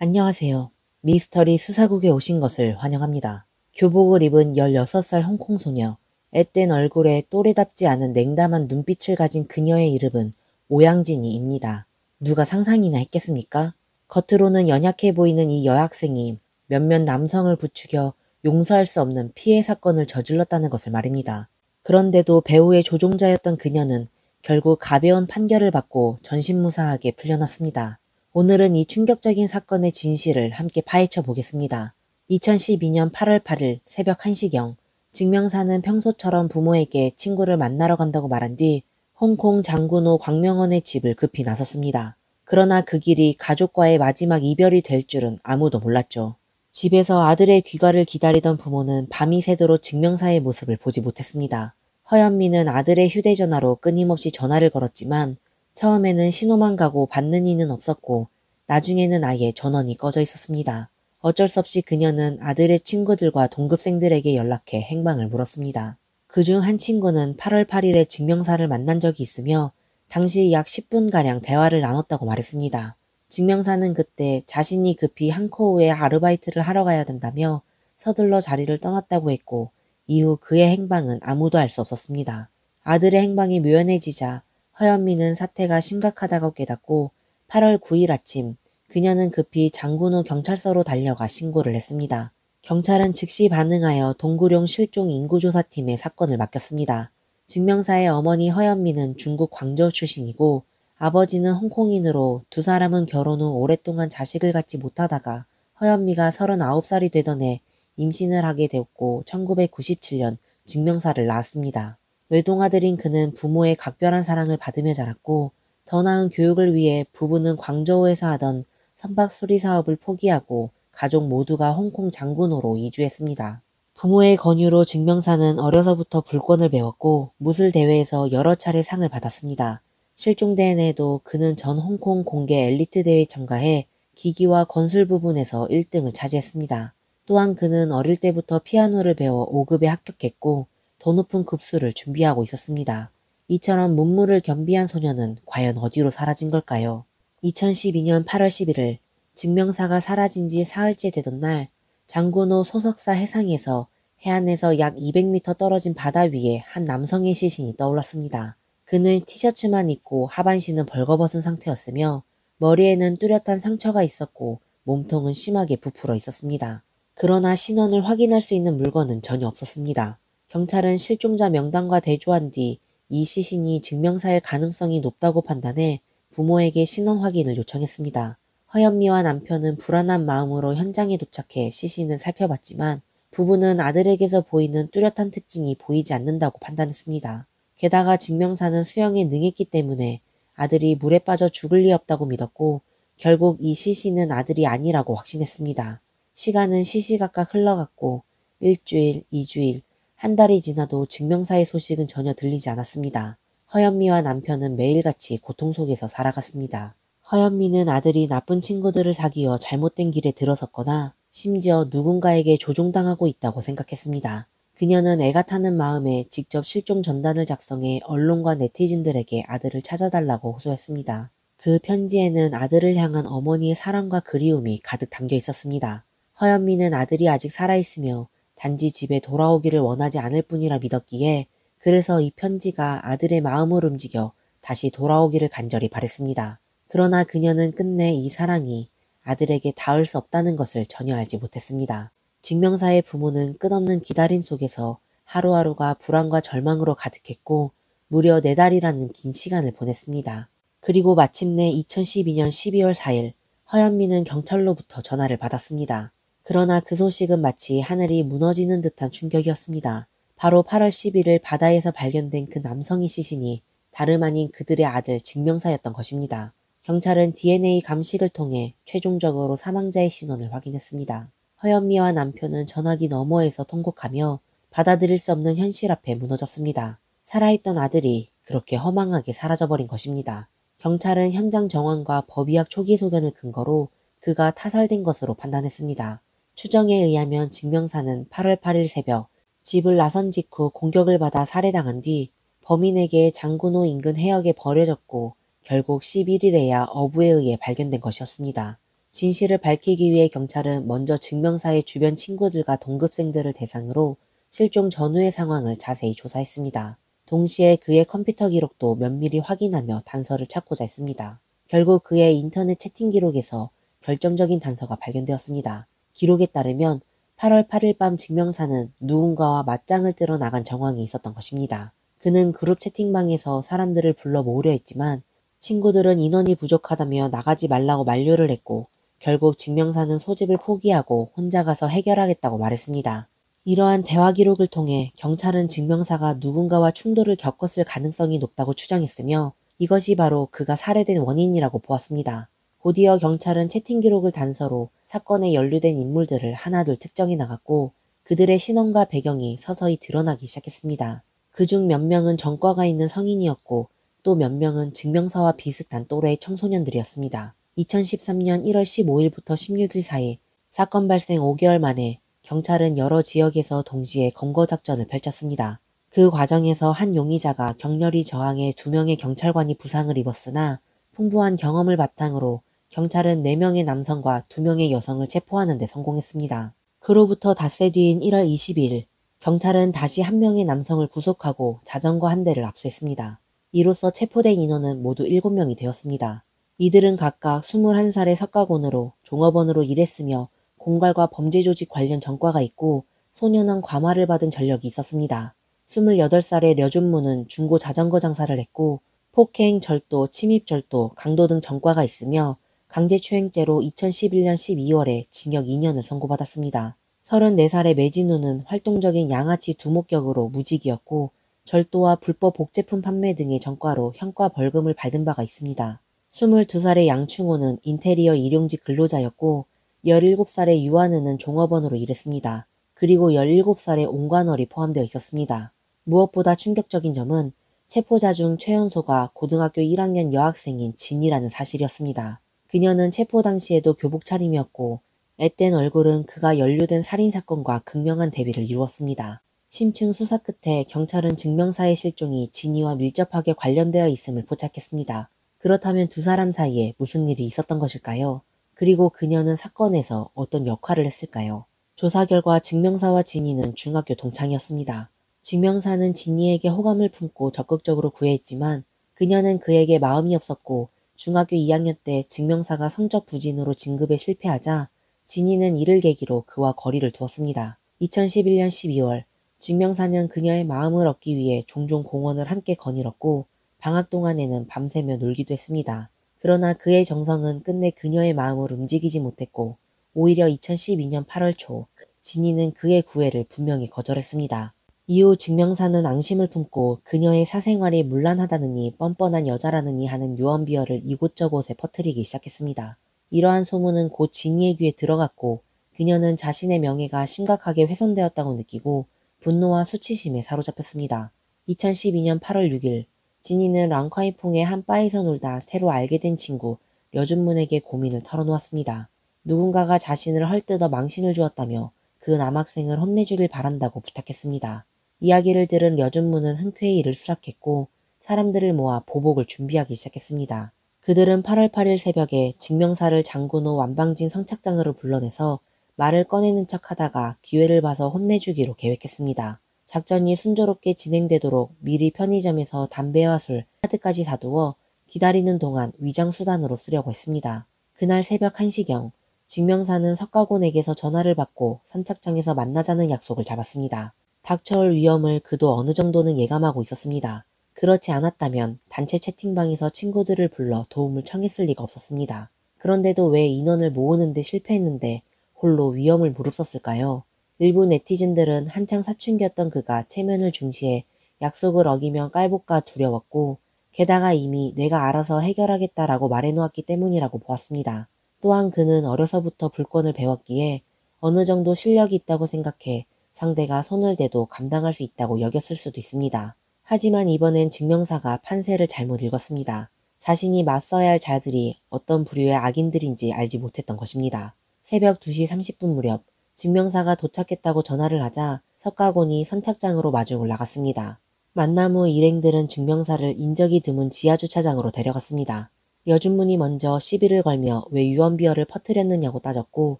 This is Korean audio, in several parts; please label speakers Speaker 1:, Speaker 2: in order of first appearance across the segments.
Speaker 1: 안녕하세요. 미스터리 수사국에 오신 것을 환영합니다. 교복을 입은 16살 홍콩 소녀, 앳된 얼굴에 또래답지 않은 냉담한 눈빛을 가진 그녀의 이름은 오양진이입니다. 누가 상상이나 했겠습니까? 겉으로는 연약해 보이는 이 여학생이 몇몇 남성을 부추겨 용서할 수 없는 피해 사건을 저질렀다는 것을 말입니다. 그런데도 배우의 조종자였던 그녀는 결국 가벼운 판결을 받고 전신무사하게 풀려났습니다. 오늘은 이 충격적인 사건의 진실을 함께 파헤쳐 보겠습니다. 2012년 8월 8일 새벽 1시경 증명사는 평소처럼 부모에게 친구를 만나러 간다고 말한 뒤 홍콩 장군호 광명원의 집을 급히 나섰습니다. 그러나 그 길이 가족과의 마지막 이별이 될 줄은 아무도 몰랐죠. 집에서 아들의 귀가를 기다리던 부모는 밤이 새도록 증명사의 모습을 보지 못했습니다. 허연미는 아들의 휴대전화로 끊임없이 전화를 걸었지만 처음에는 신호만 가고 받는 이는 없었고 나중에는 아예 전원이 꺼져 있었습니다. 어쩔 수 없이 그녀는 아들의 친구들과 동급생들에게 연락해 행방을 물었습니다. 그중 한 친구는 8월 8일에 증명사를 만난 적이 있으며 당시 약 10분가량 대화를 나눴다고 말했습니다. 증명사는 그때 자신이 급히 한코우에 아르바이트를 하러 가야 된다며 서둘러 자리를 떠났다고 했고 이후 그의 행방은 아무도 알 수 없었습니다. 아들의 행방이 묘연해지자 허연미는 사태가 심각하다고 깨닫고 8월 9일 아침 그녀는 급히 장군호 경찰서로 달려가 신고를 했습니다. 경찰은 즉시 반응하여 동구룡 실종 인구조사팀에 사건을 맡겼습니다. 증명사의 어머니 허연미는 중국 광저우 출신이고 아버지는 홍콩인으로 두 사람은 결혼 후 오랫동안 자식을 갖지 못하다가 허연미가 39살이 되던 해 임신을 하게 되었고 1997년 증명사를 낳았습니다. 외동아들인 그는 부모의 각별한 사랑을 받으며 자랐고 더 나은 교육을 위해 부부는 광저우에서 하던 선박 수리 사업을 포기하고 가족 모두가 홍콩 장군호로 이주했습니다. 부모의 권유로 증명사는 어려서부터 불권을 배웠고 무술 대회에서 여러 차례 상을 받았습니다. 실종된 해에도 그는 전 홍콩 공개 엘리트 대회에 참가해 기기와 건술 부분에서 1등을 차지했습니다. 또한 그는 어릴 때부터 피아노를 배워 5급에 합격했고 더 높은 급수를 준비하고 있었습니다. 이처럼 문무를 겸비한 소녀는 과연 어디로 사라진 걸까요? 2012년 8월 11일 증명사가 사라진 지 사흘째 되던 날 장군호 소속사 해상에서 해안에서 약 200m 떨어진 바다 위에 한 남성의 시신이 떠올랐습니다. 그는 티셔츠만 입고 하반신은 벌거벗은 상태였으며 머리에는 뚜렷한 상처가 있었고 몸통은 심하게 부풀어 있었습니다. 그러나 신원을 확인할 수 있는 물건은 전혀 없었습니다. 경찰은 실종자 명단과 대조한 뒤 이 시신이 증명사일 가능성이 높다고 판단해 부모에게 신원 확인을 요청했습니다. 허연미와 남편은 불안한 마음으로 현장에 도착해 시신을 살펴봤지만 부부는 아들에게서 보이는 뚜렷한 특징이 보이지 않는다고 판단했습니다. 게다가 증명사는 수영에 능했기 때문에 아들이 물에 빠져 죽을 리 없다고 믿었고 결국 이 시신은 아들이 아니라고 확신했습니다. 시간은 시시각각 흘러갔고 1주일, 2주일, 한 달이 지나도 증명사의 소식은 전혀 들리지 않았습니다. 허연미와 남편은 매일같이 고통 속에서 살아갔습니다. 허연미는 아들이 나쁜 친구들을 사귀어 잘못된 길에 들어섰거나 심지어 누군가에게 조종당하고 있다고 생각했습니다. 그녀는 애가 타는 마음에 직접 실종 전단을 작성해 언론과 네티즌들에게 아들을 찾아달라고 호소했습니다. 그 편지에는 아들을 향한 어머니의 사랑과 그리움이 가득 담겨 있었습니다. 허연미는 아들이 아직 살아있으며 단지 집에 돌아오기를 원하지 않을 뿐이라 믿었기에 그래서 이 편지가 아들의 마음을 움직여 다시 돌아오기를 간절히 바랬습니다. 그러나 그녀는 끝내 이 사랑이 아들에게 닿을 수 없다는 것을 전혀 알지 못했습니다. 증명사의 부모는 끝없는 기다림 속에서 하루하루가 불안과 절망으로 가득했고 무려 4달이라는 긴 시간을 보냈습니다. 그리고 마침내 2012년 12월 4일 허연미는 경찰로부터 전화를 받았습니다. 그러나 그 소식은 마치 하늘이 무너지는 듯한 충격이었습니다. 바로 8월 11일 바다에서 발견된 그 남성의 시신이 다름 아닌 그들의 아들 증명사였던 것입니다. 경찰은 DNA 감식을 통해 최종적으로 사망자의 신원을 확인했습니다. 허연미와 남편은 전화기 너머에서 통곡하며 받아들일 수 없는 현실 앞에 무너졌습니다. 살아있던 아들이 그렇게 허망하게 사라져버린 것입니다. 경찰은 현장 정황과 법의학 초기 소견을 근거로 그가 타살된 것으로 판단했습니다. 추정에 의하면 증명사는 8월 8일 새벽 집을 나선 직후 공격을 받아 살해당한 뒤 범인에게 장군호 인근 해역에 버려졌고 결국 11일에야 어부에 의해 발견된 것이었습니다. 진실을 밝히기 위해 경찰은 먼저 증명사의 주변 친구들과 동급생들을 대상으로 실종 전후의 상황을 자세히 조사했습니다. 동시에 그의 컴퓨터 기록도 면밀히 확인하며 단서를 찾고자 했습니다. 결국 그의 인터넷 채팅 기록에서 결정적인 단서가 발견되었습니다. 기록에 따르면 8월 8일 밤 증명사는 누군가와 맞짱을 뜨러 나간 정황이 있었던 것입니다. 그는 그룹 채팅방에서 사람들을 불러 모으려 했지만 친구들은 인원이 부족하다며 나가지 말라고 만류를 했고 결국 증명사는 소집을 포기하고 혼자 가서 해결하겠다고 말했습니다. 이러한 대화 기록을 통해 경찰은 증명사가 누군가와 충돌을 겪었을 가능성이 높다고 추정했으며 이것이 바로 그가 살해된 원인이라고 보았습니다. 곧이어 경찰은 채팅 기록을 단서로 사건에 연루된 인물들을 하나둘 특정해 나갔고 그들의 신원과 배경이 서서히 드러나기 시작했습니다. 그중 몇 명은 전과가 있는 성인이었고 또 몇 명은 증명사와 비슷한 또래의 청소년들이었습니다. 2013년 1월 15일부터 16일 사이 사건 발생 5개월 만에 경찰은 여러 지역에서 동시에 검거 작전을 펼쳤습니다. 그 과정에서 한 용의자가 격렬히 저항해 2명의 경찰관이 부상을 입었으나 풍부한 경험을 바탕으로 경찰은 4명의 남성과 2명의 여성을 체포하는 데 성공했습니다. 그로부터 닷새 뒤인 1월 22일 경찰은 다시 1명의 남성을 구속하고 자전거 한 대를 압수했습니다. 이로써 체포된 인원은 모두 7명이 되었습니다. 이들은 각각 21살의 석가곤으로 종업원으로 일했으며 공갈과 범죄 조직 관련 전과가 있고 소년원 과마를 받은 전력이 있었습니다. 28살의 려준무는 중고 자전거 장사를 했고 폭행, 절도, 침입절도, 강도 등 전과가 있으며 강제추행죄로 2011년 12월에 징역 2년을 선고받았습니다. 34살의 매진우는 활동적인 양아치 두목격으로 무직이었고 절도와 불법 복제품 판매 등의 전과로 형과 벌금을 받은 바가 있습니다. 22살의 양충호는 인테리어 일용직 근로자였고 17살의 유한은은 종업원으로 일했습니다. 그리고 17살의 옹관월이 포함되어 있었습니다. 무엇보다 충격적인 점은 체포자 중 최연소가 고등학교 1학년 여학생인 진이라는 사실이었습니다. 그녀는 체포 당시에도 교복 차림이었고 앳된 얼굴은 그가 연루된 살인사건과 극명한 대비를 이루었습니다. 심층 수사 끝에 경찰은 증명사의 실종이 진이와 밀접하게 관련되어 있음을 포착했습니다. 그렇다면 두 사람 사이에 무슨 일이 있었던 것일까요? 그리고 그녀는 사건에서 어떤 역할을 했을까요? 조사 결과 증명사와 진이는 중학교 동창이었습니다. 증명사는 진이에게 호감을 품고 적극적으로 구애했지만 그녀는 그에게 마음이 없었고 중학교 2학년 때 증명사가 성적 부진으로 진급에 실패하자 진이는 이를 계기로 그와 거리를 두었습니다. 2011년 12월 증명사는 그녀의 마음을 얻기 위해 종종 공원을 함께 거닐었고 방학 동안에는 밤새며 놀기도 했습니다. 그러나 그의 정성은 끝내 그녀의 마음을 움직이지 못했고 오히려 2012년 8월 초 진이는 그의 구애를 분명히 거절했습니다. 이후 증명사는 앙심을 품고 그녀의 사생활이 문란하다느니 뻔뻔한 여자라느니 하는 유언비어를 이곳저곳에 퍼뜨리기 시작했습니다. 이러한 소문은 곧 진이의 귀에 들어갔고 그녀는 자신의 명예가 심각하게 훼손되었다고 느끼고 분노와 수치심에 사로잡혔습니다. 2012년 8월 6일 진이는 랑콰이퐁의 한 바에서 놀다 새로 알게 된 친구 려준문에게 고민을 털어놓았습니다. 누군가가 자신을 헐뜯어 망신을 주었다며 그 남학생을 혼내주길 바란다고 부탁했습니다. 이야기를 들은 려준문은 흔쾌히 이를 수락했고 사람들을 모아 보복을 준비하기 시작했습니다. 그들은 8월 8일 새벽에 증명사를 장군호 완방진 성착장으로 불러내서 말을 꺼내는 척하다가 기회를 봐서 혼내주기로 계획했습니다. 작전이 순조롭게 진행되도록 미리 편의점에서 담배와 술, 카드까지 사두어 기다리는 동안 위장수단으로 쓰려고 했습니다. 그날 새벽 1시경 증명사는 석가곤에게서 전화를 받고 선착장에서 만나자는 약속을 잡았습니다. 닥쳐올 위험을 그도 어느 정도는 예감하고 있었습니다. 그렇지 않았다면 단체 채팅방에서 친구들을 불러 도움을 청했을 리가 없었습니다. 그런데도 왜 인원을 모으는데 실패했는데 홀로 위험을 무릅썼을까요? 일부 네티즌들은 한창 사춘기였던 그가 체면을 중시해 약속을 어기면 깔볼까 두려웠고 게다가 이미 내가 알아서 해결하겠다라고 말해놓았기 때문이라고 보았습니다. 또한 그는 어려서부터 불권을 배웠기에 어느 정도 실력이 있다고 생각해 상대가 손을 대도 감당할 수 있다고 여겼을 수도 있습니다. 하지만 이번엔 증명사가 판세를 잘못 읽었습니다. 자신이 맞서야 할 자들이 어떤 부류의 악인들인지 알지 못했던 것입니다. 새벽 2시 30분 무렵 증명사가 도착했다고 전화를 하자 석가곤이 선착장으로 마중을 나갔습니다. 만남 후 일행들은 증명사를 인적이 드문 지하주차장으로 데려갔습니다. 여준문이 먼저 시비를 걸며 왜 유언비어를 퍼뜨렸느냐고 따졌고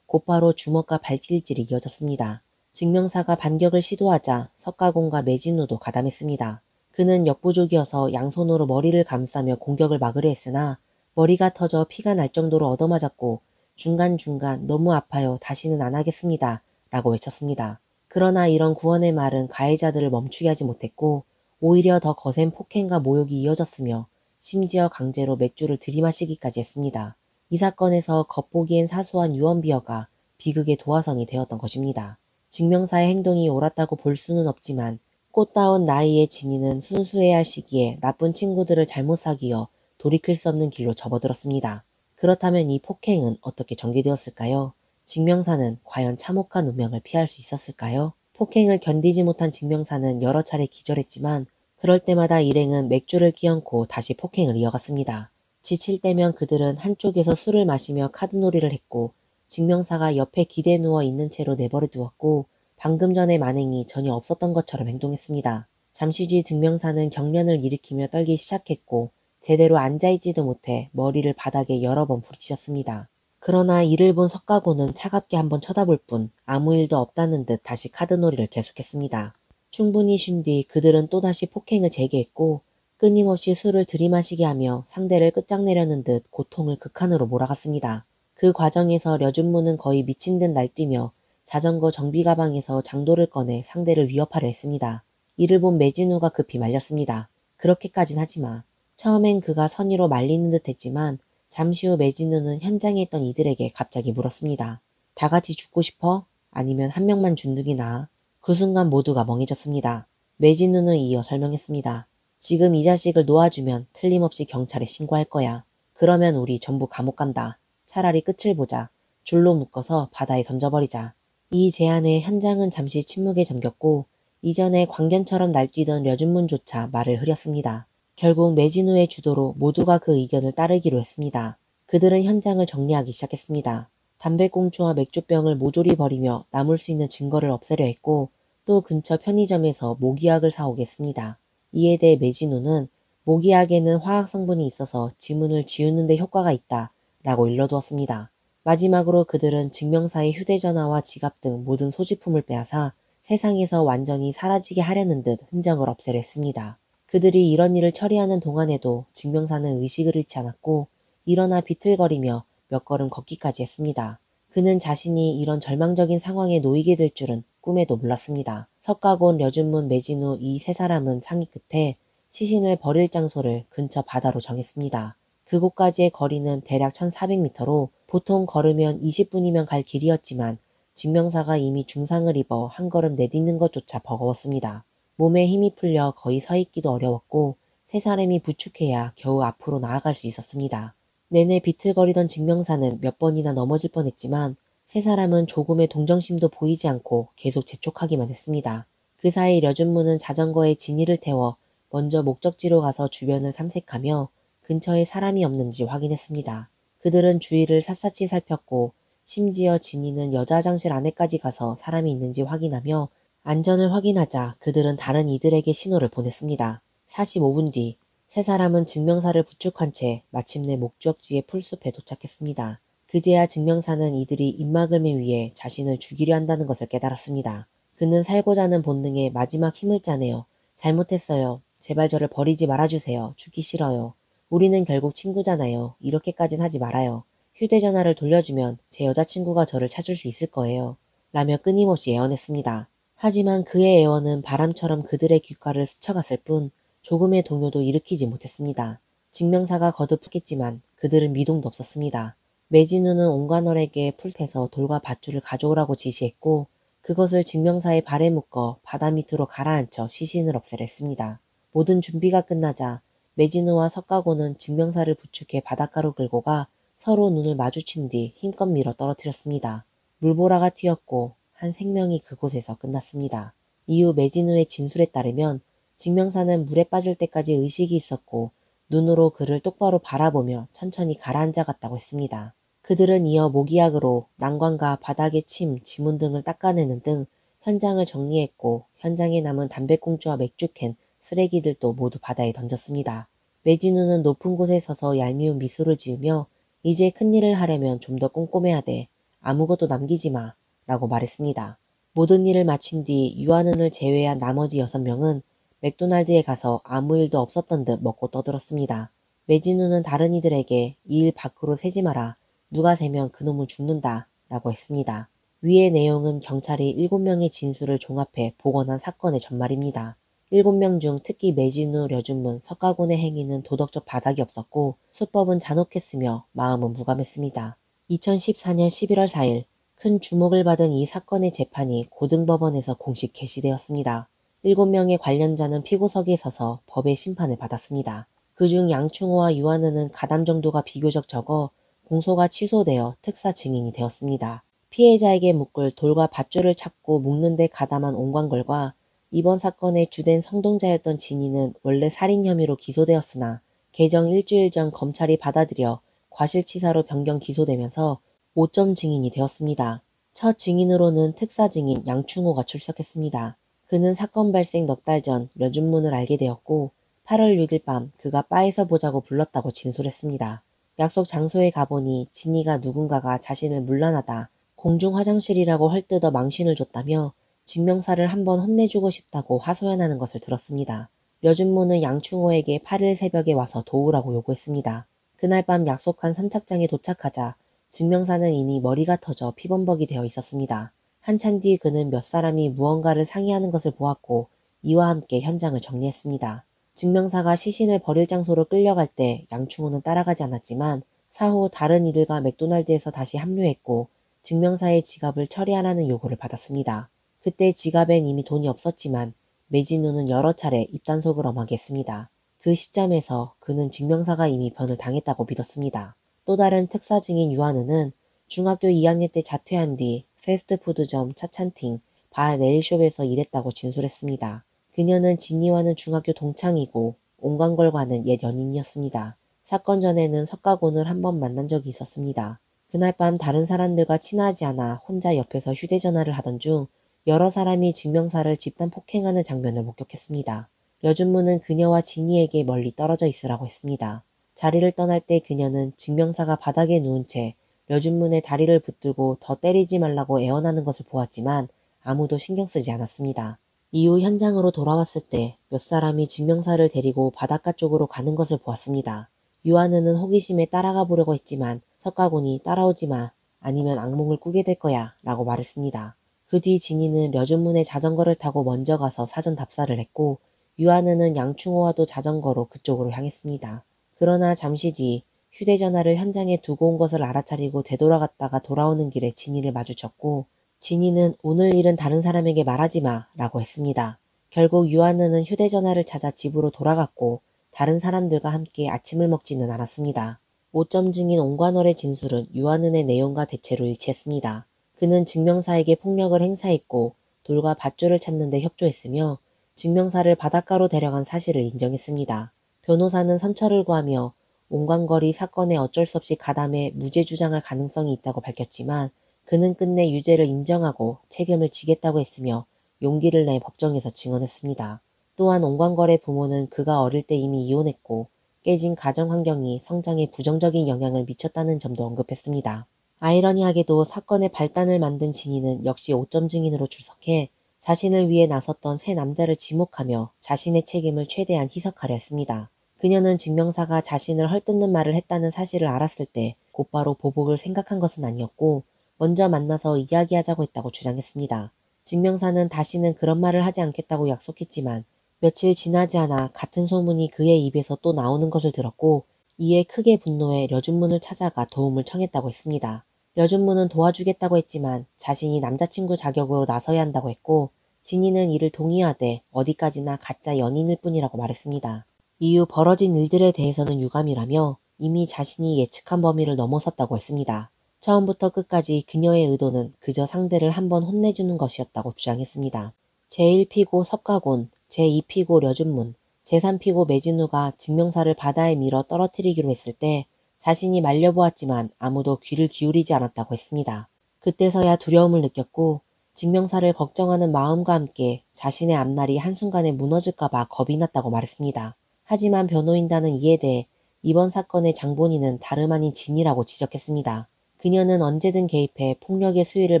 Speaker 1: 곧바로 주먹과 발길질이 이어졌습니다. 증명사가 반격을 시도하자 석가공과 매진우도 가담했습니다. 그는 역부족이어서 양손으로 머리를 감싸며 공격을 막으려 했으나 머리가 터져 피가 날 정도로 얻어맞았고 중간중간 너무 아파요. 다시는 안 하겠습니다. 라고 외쳤습니다. 그러나 이런 구원의 말은 가해자들을 멈추게 하지 못했고 오히려 더 거센 폭행과 모욕이 이어졌으며 심지어 강제로 맥주를 들이마시기까지 했습니다. 이 사건에서 겉보기엔 사소한 유언비어가 비극의 도화선이 되었던 것입니다. 증명사의 행동이 옳았다고 볼 수는 없지만 꽃다운 나이의 진이는 순수해야 할 시기에 나쁜 친구들을 잘못 사귀어 돌이킬 수 없는 길로 접어들었습니다. 그렇다면 이 폭행은 어떻게 전개되었을까요? 증명사는 과연 참혹한 운명을 피할 수 있었을까요? 폭행을 견디지 못한 증명사는 여러 차례 기절했지만 그럴 때마다 일행은 맥주를 끼얹고 다시 폭행을 이어갔습니다. 지칠 때면 그들은 한쪽에서 술을 마시며 카드놀이를 했고 증명사가 옆에 기대 누워 있는 채로 내버려 두었고 방금 전의 만행이 전혀 없었던 것처럼 행동했습니다. 잠시 뒤 증명사는 경련을 일으키며 떨기 시작했고 제대로 앉아있지도 못해 머리를 바닥에 여러 번 부딪혔습니다. 그러나 이를 본 석가고는 차갑게 한번 쳐다볼 뿐 아무 일도 없다는 듯 다시 카드놀이를 계속했습니다. 충분히 쉰 뒤 그들은 또다시 폭행을 재개했고 끊임없이 술을 들이마시게 하며 상대를 끝장내려는 듯 고통을 극한으로 몰아갔습니다. 그 과정에서 려준무는 거의 미친 듯 날뛰며 자전거 정비 가방에서 장도를 꺼내 상대를 위협하려 했습니다. 이를 본 매진우가 급히 말렸습니다. 그렇게까진 하지마. 처음엔 그가 선의로 말리는 듯 했지만 잠시 후 매진우는 현장에 있던 이들에게 갑자기 물었습니다. 다 같이 죽고 싶어? 아니면 한 명만 죽는 나아? 그 순간 모두가 멍해졌습니다. 매진우는 이어 설명했습니다. 지금 이 자식을 놓아주면 틀림없이 경찰에 신고할 거야. 그러면 우리 전부 감옥 간다. 차라리 끝을 보자. 줄로 묶어서 바다에 던져버리자. 이 제안에 현장은 잠시 침묵에 잠겼고 이전에 광견처럼 날뛰던 려준문조차 말을 흐렸습니다. 결국 매진우의 주도로 모두가 그 의견을 따르기로 했습니다. 그들은 현장을 정리하기 시작했습니다. 담배꽁초와 맥주병을 모조리 버리며 남을 수 있는 증거를 없애려 했고 또 근처 편의점에서 모기약을 사오겠습니다. 이에 대해 매진우는 모기약에는 화학 성분이 있어서 지문을 지우는 데 효과가 있다 라고 일러두었습니다. 마지막으로 그들은 증명사의 휴대전화와 지갑 등 모든 소지품을 빼앗아 세상에서 완전히 사라지게 하려는 듯 흔적을 없애려 했습니다. 그들이 이런 일을 처리하는 동안에도 증명사는 의식을 잃지 않았고 일어나 비틀거리며 몇 걸음 걷기까지 했습니다. 그는 자신이 이런 절망적인 상황에 놓이게 될 줄은 꿈에도 몰랐습니다. 석가곤, 려준문, 매진우 이 세 사람은 상의 끝에 시신을 버릴 장소를 근처 바다로 정했습니다. 그곳까지의 거리는 대략 1400m로 보통 걸으면 20분이면 갈 길이었지만 증명사가 이미 중상을 입어 한 걸음 내딛는 것조차 버거웠습니다. 몸에 힘이 풀려 거의 서 있기도 어려웠고 세 사람이 부축해야 겨우 앞으로 나아갈 수 있었습니다. 내내 비틀거리던 증명사는 몇 번이나 넘어질 뻔했지만 세 사람은 조금의 동정심도 보이지 않고 계속 재촉하기만 했습니다. 그 사이 려준무는 자전거에 진이를 태워 먼저 목적지로 가서 주변을 탐색하며 근처에 사람이 없는지 확인했습니다. 그들은 주위를 샅샅이 살폈고 심지어 진이는 여자 화장실 안에까지 가서 사람이 있는지 확인하며 안전을 확인하자 그들은 다른 이들에게 신호를 보냈습니다. 45분 뒤 세 사람은 증명사를 부축한 채 마침내 목적지의 풀숲에 도착했습니다. 그제야 증명사는 이들이 입막음을 위해 자신을 죽이려 한다는 것을 깨달았습니다. 그는 살고자 하는 본능에 마지막 힘을 짜내어 잘못했어요. 제발 저를 버리지 말아주세요. 죽기 싫어요. 우리는 결국 친구잖아요. 이렇게까진 하지 말아요. 휴대전화를 돌려주면 제 여자친구가 저를 찾을 수 있을 거예요. 라며 끊임없이 애원했습니다. 하지만 그의 애원은 바람처럼 그들의 귓가를 스쳐갔을 뿐 조금의 동요도 일으키지 못했습니다. 증명사가 거듭했지만 그들은 미동도 없었습니다. 매진우는 온관월에게 풀패서 돌과 밧줄을 가져오라고 지시했고 그것을 증명사의 발에 묶어 바다 밑으로 가라앉혀 시신을 없애려 했습니다. 모든 준비가 끝나자 매진우와 석가고는 증명사를 부축해 바닷가로 끌고 가 서로 눈을 마주친 뒤 힘껏 밀어 떨어뜨렸습니다. 물보라가 튀었고 한 생명이 그곳에서 끝났습니다. 이후 매진우의 진술에 따르면 증명사는 물에 빠질 때까지 의식이 있었고 눈으로 그를 똑바로 바라보며 천천히 가라앉아 갔다고 했습니다. 그들은 이어 모기약으로 난관과 바닥의 침, 지문 등을 닦아내는 등 현장을 정리했고 현장에 남은 담배꽁초와 맥주캔, 쓰레기들도 모두 바다에 던졌습니다. 매진우는 높은 곳에 서서 얄미운 미소를 지으며 이제 큰일을 하려면 좀 더 꼼꼼해야 돼. 아무것도 남기지 마. 라고 말했습니다. 모든 일을 마친 뒤 유한은을 제외한 나머지 6명은 맥도날드에 가서 아무 일도 없었던 듯 먹고 떠들었습니다. 매진우는 다른 이들에게 이 일 밖으로 새지 마라. 누가 새면 그놈은 죽는다. 라고 했습니다. 위의 내용은 경찰이 7명의 진술을 종합해 복원한 사건의 전말입니다. 7명 중 특히 매진우, 려준문, 석가곤의 행위는 도덕적 바닥이 없었고 수법은 잔혹했으며 마음은 무감했습니다. 2014년 11월 4일 큰 주목을 받은 이 사건의 재판이 고등법원에서 공식 개시되었습니다. 7명의 관련자는 피고석에 서서 법의 심판을 받았습니다. 그중 양충호와 유한은은 가담 정도가 비교적 적어 공소가 취소되어 특사 증인이 되었습니다. 피해자에게 묶을 돌과 밧줄을 찾고 묶는 데 가담한 옹광걸과 이번 사건의 주된 성동자였던 진이는 원래 살인 혐의로 기소되었으나 개정 일주일 전 검찰이 받아들여 과실치사로 변경 기소되면서 5점 증인이 되었습니다. 첫 증인으로는 특사 증인 양충호가 출석했습니다. 그는 사건 발생 넉 달 전 려준문을 알게 되었고 8월 6일 밤 그가 바에서 보자고 불렀다고 진술했습니다. 약속 장소에 가보니 진이가 누군가가 자신을 물러나다 공중 화장실이라고 헐뜯어 망신을 줬다며 증명사를 한번 혼내주고 싶다고 하소연하는 것을 들었습니다. 려준모는 양충호에게 8일 새벽에 와서 도우라고 요구했습니다. 그날 밤 약속한 선착장에 도착하자 증명사는 이미 머리가 터져 피범벅이 되어 있었습니다. 한참 뒤 그는 몇 사람이 무언가를 상의하는 것을 보았고 이와 함께 현장을 정리했습니다. 증명사가 시신을 버릴 장소로 끌려갈 때 양충호는 따라가지 않았지만 사후 다른 이들과 맥도날드에서 다시 합류했고 증명사의 지갑을 처리하라는 요구를 받았습니다. 그때 지갑엔 이미 돈이 없었지만 매진우는 여러 차례 입단속을 엄하게 했습니다. 그 시점에서 그는 증명사가 이미 변을 당했다고 믿었습니다. 또 다른 특사 증인 유한은은 중학교 2학년 때 자퇴한 뒤 패스트푸드점, 차찬팅, 바, 네일숍에서 일했다고 진술했습니다. 그녀는 진이와는 중학교 동창이고 옹광걸과는 옛 연인이었습니다. 사건 전에는 석가곤을 한번 만난 적이 있었습니다. 그날 밤 다른 사람들과 친하지 않아 혼자 옆에서 휴대전화를 하던 중 여러 사람이 증명사를 집단 폭행하는 장면을 목격했습니다. 려준무는 그녀와 진이에게 멀리 떨어져 있으라고 했습니다. 자리를 떠날 때 그녀는 증명사가 바닥에 누운 채 려준문의 다리를 붙들고 더 때리지 말라고 애원하는 것을 보았지만 아무도 신경 쓰지 않았습니다. 이후 현장으로 돌아왔을 때 몇 사람이 증명사를 데리고 바닷가 쪽으로 가는 것을 보았습니다. 유한은은 호기심에 따라가 보려고 했지만 석가곤이 따라오지 마, 아니면 악몽을 꾸게 될 거야 라고 말했습니다. 그 뒤 진이는 려준문의 자전거를 타고 먼저 가서 사전 답사를 했고 유한은은 양충호와도 자전거로 그쪽으로 향했습니다. 그러나 잠시 뒤 휴대전화를 현장에 두고 온 것을 알아차리고 되돌아갔다가 돌아오는 길에 진이를 마주쳤고 진이는 오늘 일은 다른 사람에게 말하지 마 라고 했습니다. 결국 유한은은 휴대전화를 찾아 집으로 돌아갔고 다른 사람들과 함께 아침을 먹지는 않았습니다. 5점 증인 옹관월의 진술은 유한은의 내용과 대체로 일치했습니다. 그는 증명사에게 폭력을 행사했고 돌과 밧줄을 찾는 데 협조했으며 증명사를 바닷가로 데려간 사실을 인정했습니다. 변호사는 선처를 구하며 옹광걸이 사건에 어쩔 수 없이 가담해 무죄 주장할 가능성이 있다고 밝혔지만 그는 끝내 유죄를 인정하고 책임을 지겠다고 했으며 용기를 내 법정에서 증언했습니다. 또한 옹광걸의 부모는 그가 어릴 때 이미 이혼했고 깨진 가정 환경이 성장에 부정적인 영향을 미쳤다는 점도 언급했습니다. 아이러니하게도 사건의 발단을 만든 진이는 역시 5점 증인으로 출석해 자신을 위해 나섰던 세 남자를 지목하며 자신의 책임을 최대한 희석하려 했습니다. 그녀는 증명사가 자신을 헐뜯는 말을 했다는 사실을 알았을 때 곧바로 보복을 생각한 것은 아니었고 먼저 만나서 이야기하자고 했다고 주장했습니다. 증명사는 다시는 그런 말을 하지 않겠다고 약속했지만 며칠 지나지 않아 같은 소문이 그의 입에서 또 나오는 것을 들었고 이에 크게 분노해 려준문을 찾아가 도움을 청했다고 했습니다. 려준문은 도와주겠다고 했지만 자신이 남자친구 자격으로 나서야 한다고 했고 진이는 이를 동의하되 어디까지나 가짜 연인일 뿐이라고 말했습니다. 이후 벌어진 일들에 대해서는 유감이라며 이미 자신이 예측한 범위를 넘어섰다고 했습니다. 처음부터 끝까지 그녀의 의도는 그저 상대를 한번 혼내주는 것이었다고 주장했습니다. 제1피고 석가곤, 제2피고 려준문, 제3피고 매진우가 증명사를 바다에 밀어 떨어뜨리기로 했을 때 자신이 말려보았지만 아무도 귀를 기울이지 않았다고 했습니다. 그때서야 두려움을 느꼈고 증명사를 걱정하는 마음과 함께 자신의 앞날이 한순간에 무너질까봐 겁이 났다고 말했습니다. 하지만 변호인단은 이에 대해 이번 사건의 장본인은 다름 아닌 진이라고 지적했습니다. 그녀는 언제든 개입해 폭력의 수위를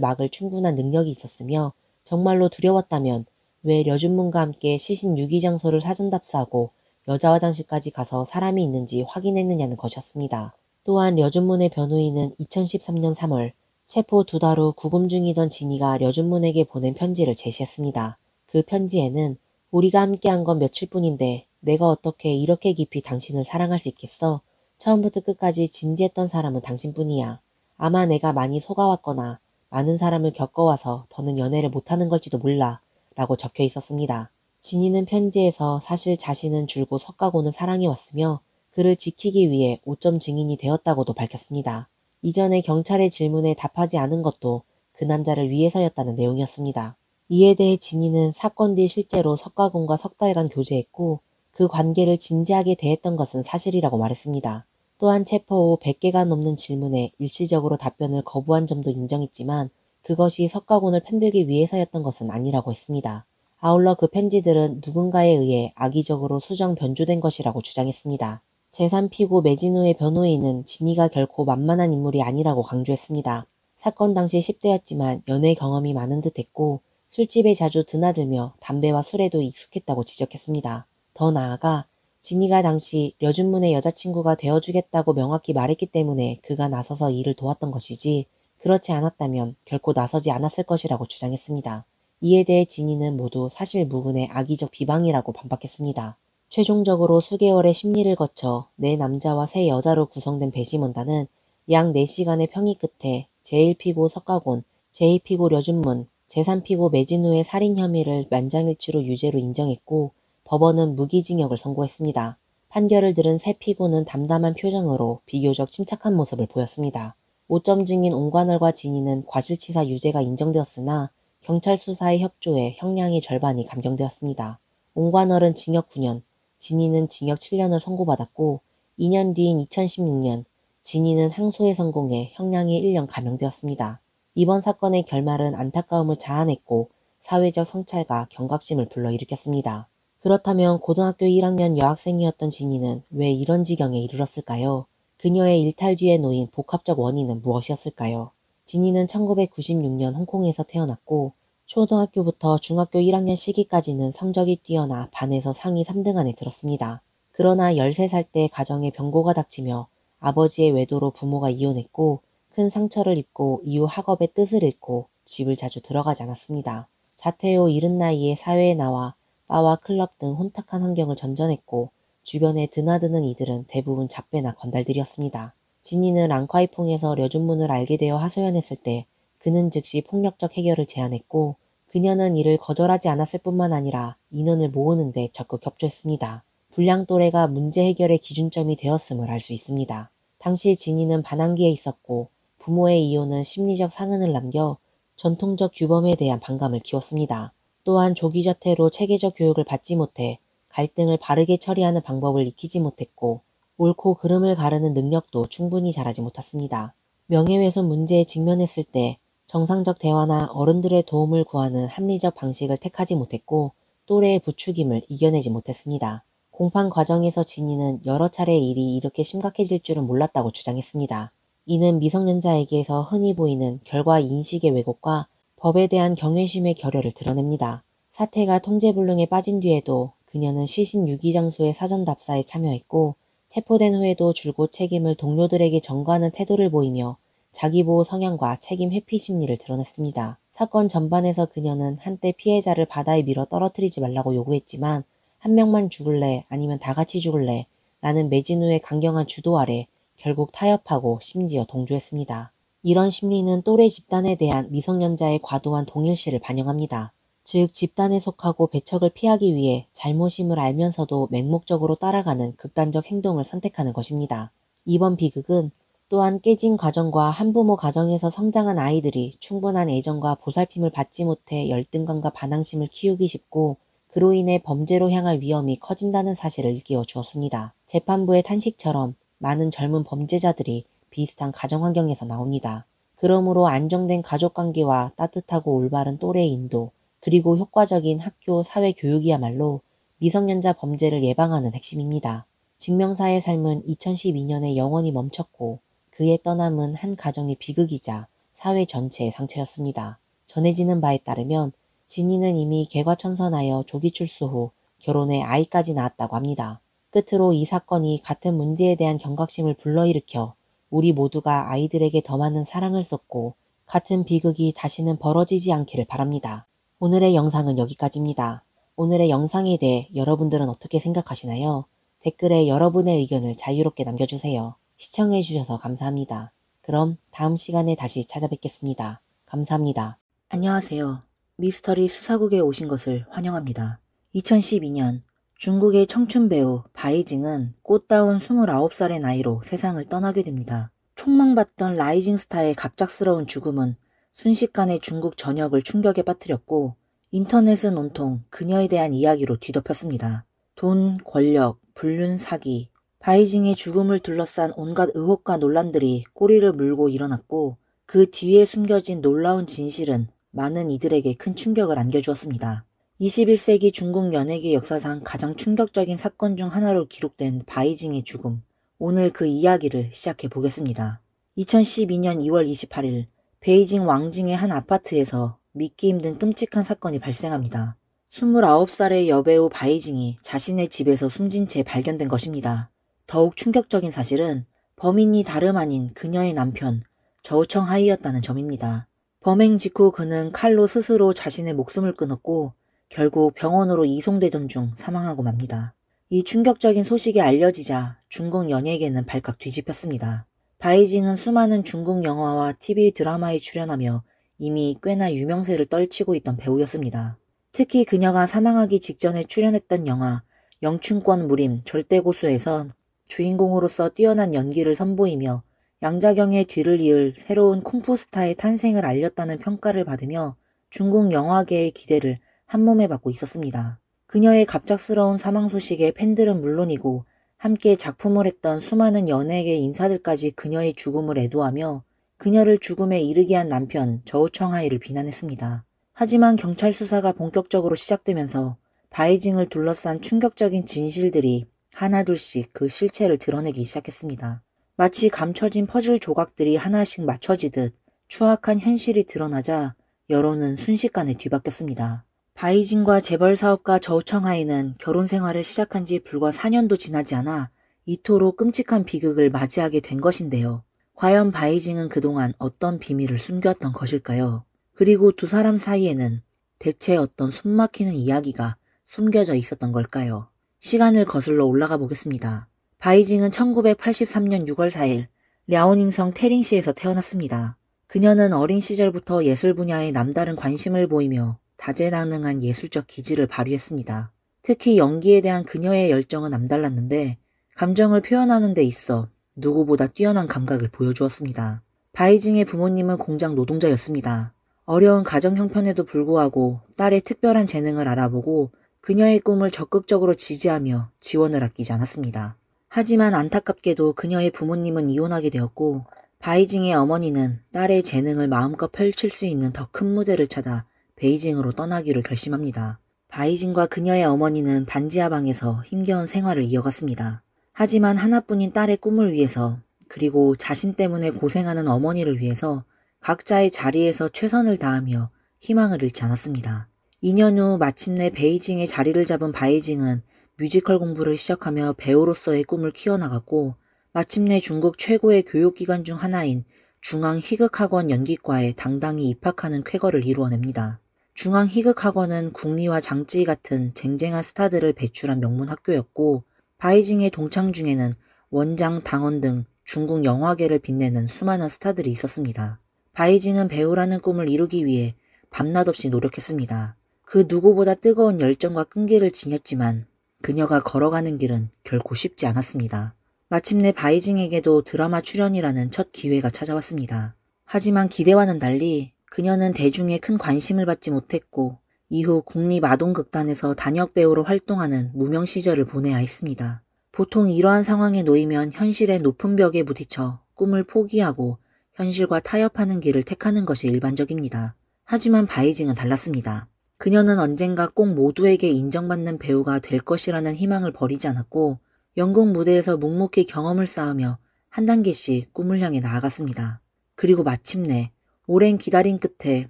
Speaker 1: 막을 충분한 능력이 있었으며 정말로 두려웠다면 왜 려준문과 함께 시신 유기 장소를 사전 답사하고 여자 화장실까지 가서 사람이 있는지 확인했느냐는 것이었습니다. 또한 려준문의 변호인은 2013년 3월 체포 2달 후 구금 중이던 진이가 려준문에게 보낸 편지를 제시했습니다. 그 편지에는 우리가 함께한 건 며칠뿐인데 내가 어떻게 이렇게 깊이 당신을 사랑할 수 있겠어? 처음부터 끝까지 진지했던 사람은 당신뿐이야. 아마 내가 많이 속아왔거나 많은 사람을 겪어와서 더는 연애를 못하는 걸지도 몰라 라고 적혀 있었습니다. 진이는 편지에서 사실 자신은 줄곧 석가곤을 사랑해왔으며 그를 지키기 위해 오점 증인이 되었다고도 밝혔습니다. 이전에 경찰의 질문에 답하지 않은 것도 그 남자를 위해서였다는 내용이었습니다. 이에 대해 진이는 사건 뒤 실제로 석가곤과 석 달간 교제했고 그 관계를 진지하게 대했던 것은 사실이라고 말했습니다. 또한 체포 후 100개가 넘는 질문에 일시적으로 답변을 거부한 점도 인정했지만 그것이 석가곤을 편들기 위해서였던 것은 아니라고 했습니다. 아울러 그 편지들은 누군가에 의해 악의적으로 수정 변조된 것이라고 주장했습니다. 제3피고 매진우의 변호인은 진이가 결코 만만한 인물이 아니라고 강조했습니다. 사건 당시 10대였지만 연애 경험이 많은 듯했고 술집에 자주 드나들며 담배와 술에도 익숙했다고 지적했습니다. 더 나아가 진이가 당시 려준문의 여자친구가 되어주겠다고 명확히 말했기 때문에 그가 나서서 일을 도왔던 것이지 그렇지 않았다면 결코 나서지 않았을 것이라고 주장했습니다. 이에 대해 진이는 모두 사실 무근의 악의적 비방이라고 반박했습니다. 최종적으로 수개월의 심리를 거쳐 네 남자와 세 여자로 구성된 배심원단은 약 4시간의 평의 끝에 제1피고 석가곤, 제2피고 려준문, 제3피고 매진우의 살인 혐의를 만장일치로 유죄로 인정했고 법원은 무기징역을 선고했습니다. 판결을 들은 세 피고는 담담한 표정으로 비교적 침착한 모습을 보였습니다. 5점 증인 옹관월과 진이는 과실치사 유죄가 인정되었으나 경찰 수사의 협조에 형량의 절반이 감경되었습니다. 옹관월은 징역 9년, 진이는 징역 7년을 선고받았고 2년 뒤인 2016년 진이는 항소에 성공해 형량이 1년 감형되었습니다. 이번 사건의 결말은 안타까움을 자아냈고 사회적 성찰과 경각심을 불러일으켰습니다. 그렇다면 고등학교 1학년 여학생이었던 진이는 왜 이런 지경에 이르렀을까요? 그녀의 일탈 뒤에 놓인 복합적 원인은 무엇이었을까요? 진이는 1996년 홍콩에서 태어났고 초등학교부터 중학교 1학년 시기까지는 성적이 뛰어나 반에서 상위 3등 안에 들었습니다. 그러나 13살 때 가정에 병고가 닥치며 아버지의 외도로 부모가 이혼했고 큰 상처를 입고 이후 학업의 뜻을 잃고 집을 자주 들어가지 않았습니다. 자퇴 후 이른 나이에 사회에 나와 바와 클럽 등 혼탁한 환경을 전전했고 주변에 드나드는 이들은 대부분 잡배나 건달들이었습니다. 진이는 랑콰이퐁에서 려준문을 알게 되어 하소연했을 때 그는 즉시 폭력적 해결을 제안했고 그녀는 이를 거절하지 않았을 뿐만 아니라 인원을 모으는 데 적극 협조했습니다. 불량 또래가 문제 해결의 기준점이 되었음을 알 수 있습니다. 당시 진이는 반항기에 있었고 부모의 이혼은 심리적 상흔을 남겨 전통적 규범에 대한 반감을 키웠습니다. 또한 조기 자퇴로 체계적 교육을 받지 못해 갈등을 바르게 처리하는 방법을 익히지 못했고 옳고 그름을 가르는 능력도 충분히 잘하지 못했습니다. 명예훼손 문제에 직면했을 때 정상적 대화나 어른들의 도움을 구하는 합리적 방식을 택하지 못했고 또래의 부추김을 이겨내지 못했습니다. 공판 과정에서 진이는 여러 차례 일이 이렇게 심각해질 줄은 몰랐다고 주장했습니다. 이는 미성년자에게서 흔히 보이는 결과 인식의 왜곡과 법에 대한 경외심의 결여를 드러냅니다. 사태가 통제불능에 빠진 뒤에도 그녀는 시신 유기 장소의 사전 답사에 참여했고 체포된 후에도 줄곧 책임을 동료들에게 전가하는 태도를 보이며 자기보호 성향과 책임 회피 심리를 드러냈습니다. 사건 전반에서 그녀는 한때 피해자를 바다에 밀어 떨어뜨리지 말라고 요구했지만 한 명만 죽을래 아니면 다 같이 죽을래 라는 매진우의 강경한 주도 아래 결국 타협하고 심지어 동조했습니다. 이런 심리는 또래 집단에 대한 미성년자의 과도한 동일시를 반영합니다. 즉 집단에 속하고 배척을 피하기 위해 잘못임을 알면서도 맹목적으로 따라가는 극단적 행동을 선택하는 것입니다. 이번 비극은 또한 깨진 가정과 한부모 가정에서 성장한 아이들이 충분한 애정과 보살핌을 받지 못해 열등감과 반항심을 키우기 쉽고 그로 인해 범죄로 향할 위험이 커진다는 사실을 일깨워 주었습니다. 재판부의 탄식처럼 많은 젊은 범죄자들이 비슷한 가정 환경에서 나옵니다. 그러므로 안정된 가족관계와 따뜻하고 올바른 또래의 인도, 그리고 효과적인 학교, 사회 교육이야말로 미성년자 범죄를 예방하는 핵심입니다. 증명사의 삶은 2012년에 영원히 멈췄고 그의 떠남은 한 가정의 비극이자 사회 전체의 상처였습니다. 전해지는 바에 따르면 진이는 이미 개과천선하여 조기 출소 후 결혼해 아이까지 낳았다고 합니다. 끝으로 이 사건이 같은 문제에 대한 경각심을 불러일으켜 우리 모두가 아이들에게 더 많은 사랑을 쏟고 같은 비극이 다시는 벌어지지 않기를 바랍니다. 오늘의 영상은 여기까지입니다. 오늘의 영상에 대해 여러분들은 어떻게 생각하시나요? 댓글에 여러분의 의견을 자유롭게 남겨주세요. 시청해주셔서 감사합니다. 그럼 다음 시간에 다시 찾아뵙겠습니다. 감사합니다. 안녕하세요. 미스터리 수사국에 오신 것을 환영합니다. 2012년 중국의 청춘 배우 바이징은 꽃다운 29살의 나이로 세상을 떠나게 됩니다. 촉망받던 라이징 스타의 갑작스러운 죽음은 순식간에 중국 전역을 충격에 빠뜨렸고 인터넷은 온통 그녀에 대한 이야기로 뒤덮였습니다. 돈, 권력, 불륜, 사기, 바이징의 죽음을 둘러싼 온갖 의혹과 논란들이 꼬리를 물고 일어났고 그 뒤에 숨겨진 놀라운 진실은 많은 이들에게 큰 충격을 안겨주었습니다. 21세기 중국 연예계 역사상 가장 충격적인 사건 중 하나로 기록된 바이징의 죽음. 오늘 그 이야기를 시작해 보겠습니다. 2012년 2월 28일 베이징 왕징의 한 아파트에서 믿기 힘든 끔찍한 사건이 발생합니다. 29살의 여배우 바이징이 자신의 집에서 숨진 채 발견된 것입니다. 더욱 충격적인 사실은 범인이 다름 아닌 그녀의 남편 저우청 하이였다는 점입니다. 범행 직후 그는 칼로 스스로 자신의 목숨을 끊었고 결국 병원으로 이송되던 중 사망하고 맙니다. 이 충격적인 소식이 알려지자 중국 연예계는 발칵 뒤집혔습니다. 바이징은 수많은 중국 영화와 TV 드라마에 출연하며 이미 꽤나 유명세를 떨치고 있던 배우였습니다. 특히 그녀가 사망하기 직전에 출연했던 영화 영춘권 무림 절대고수에선 주인공으로서 뛰어난 연기를 선보이며 양자경의 뒤를 이을 새로운 쿵푸 스타의 탄생을 알렸다는 평가를 받으며 중국 영화계의 기대를 한몸에 받고 있었습니다. 그녀의 갑작스러운 사망 소식에 팬들은 물론이고 함께 작품을 했던 수많은 연예계 인사들까지 그녀의 죽음을 애도하며 그녀를 죽음에 이르게 한 남편 저우청하이를 비난했습니다. 하지만 경찰 수사가 본격적으로 시작되면서 바이징을 둘러싼 충격적인 진실들이 하나둘씩 그 실체를 드러내기 시작했습니다. 마치 감춰진 퍼즐 조각들이 하나씩 맞춰지듯 추악한 현실이 드러나자 여론은 순식간에 뒤바뀌었습니다. 바이징과 재벌 사업가 저우청하이는 결혼 생활을 시작한 지 불과 4년도 지나지 않아 이토록 끔찍한 비극을 맞이하게 된 것인데요. 과연 바이징은 그동안 어떤 비밀을 숨겼던 것일까요? 그리고 두 사람 사이에는 대체 어떤 숨막히는 이야기가 숨겨져 있었던 걸까요? 시간을 거슬러 올라가 보겠습니다. 바이징은 1983년 6월 4일 랴오닝성 태링시에서 태어났습니다. 그녀는 어린 시절부터 예술 분야에 남다른 관심을 보이며 다재다능한 예술적 기질을 발휘했습니다. 특히 연기에 대한 그녀의 열정은 남달랐는데 감정을 표현하는 데 있어 누구보다 뛰어난 감각을 보여주었습니다. 바이징의 부모님은 공장 노동자였습니다. 어려운 가정 형편에도 불구하고 딸의 특별한 재능을 알아보고 그녀의 꿈을 적극적으로 지지하며 지원을 아끼지 않았습니다. 하지만 안타깝게도 그녀의 부모님은 이혼하게 되었고 바이징의 어머니는 딸의 재능을 마음껏 펼칠 수 있는 더 큰 무대를 찾아 베이징으로 떠나기로 결심합니다. 바이징과 그녀의 어머니는 반지하방에서 힘겨운 생활을 이어갔습니다. 하지만 하나뿐인 딸의 꿈을 위해서 그리고 자신 때문에 고생하는 어머니를 위해서 각자의 자리에서 최선을 다하며 희망을 잃지 않았습니다. 2년 후 마침내 베이징의 자리를 잡은 바이징은 뮤지컬 공부를 시작하며 배우로서의 꿈을 키워나갔고 마침내 중국 최고의 교육기관 중 하나인 중앙희극학원 연기과에 당당히 입학하는 쾌거를 이루어냅니다. 중앙희극학원은 국리와 장쯔이 같은 쟁쟁한 스타들을 배출한 명문 학교였고 바이징의 동창 중에는 원장, 당원 등 중국 영화계를 빛내는 수많은 스타들이 있었습니다. 바이징은 배우라는 꿈을 이루기 위해 밤낮 없이 노력했습니다. 그 누구보다 뜨거운 열정과 끈기를 지녔지만 그녀가 걸어가는 길은 결코 쉽지 않았습니다. 마침내 바이징에게도 드라마 출연이라는 첫 기회가 찾아왔습니다. 하지만 기대와는 달리 그녀는 대중의 큰 관심을 받지 못했고 이후 국립아동극단에서 단역 배우로 활동하는 무명 시절을 보내야 했습니다. 보통 이러한 상황에 놓이면 현실의 높은 벽에 부딪혀 꿈을 포기하고 현실과 타협하는 길을 택하는 것이 일반적입니다. 하지만 바이징은 달랐습니다. 그녀는 언젠가 꼭 모두에게 인정받는 배우가 될 것이라는 희망을 버리지 않았고 연극 무대에서 묵묵히 경험을 쌓으며 한 단계씩 꿈을 향해 나아갔습니다. 그리고 마침내 오랜 기다림 끝에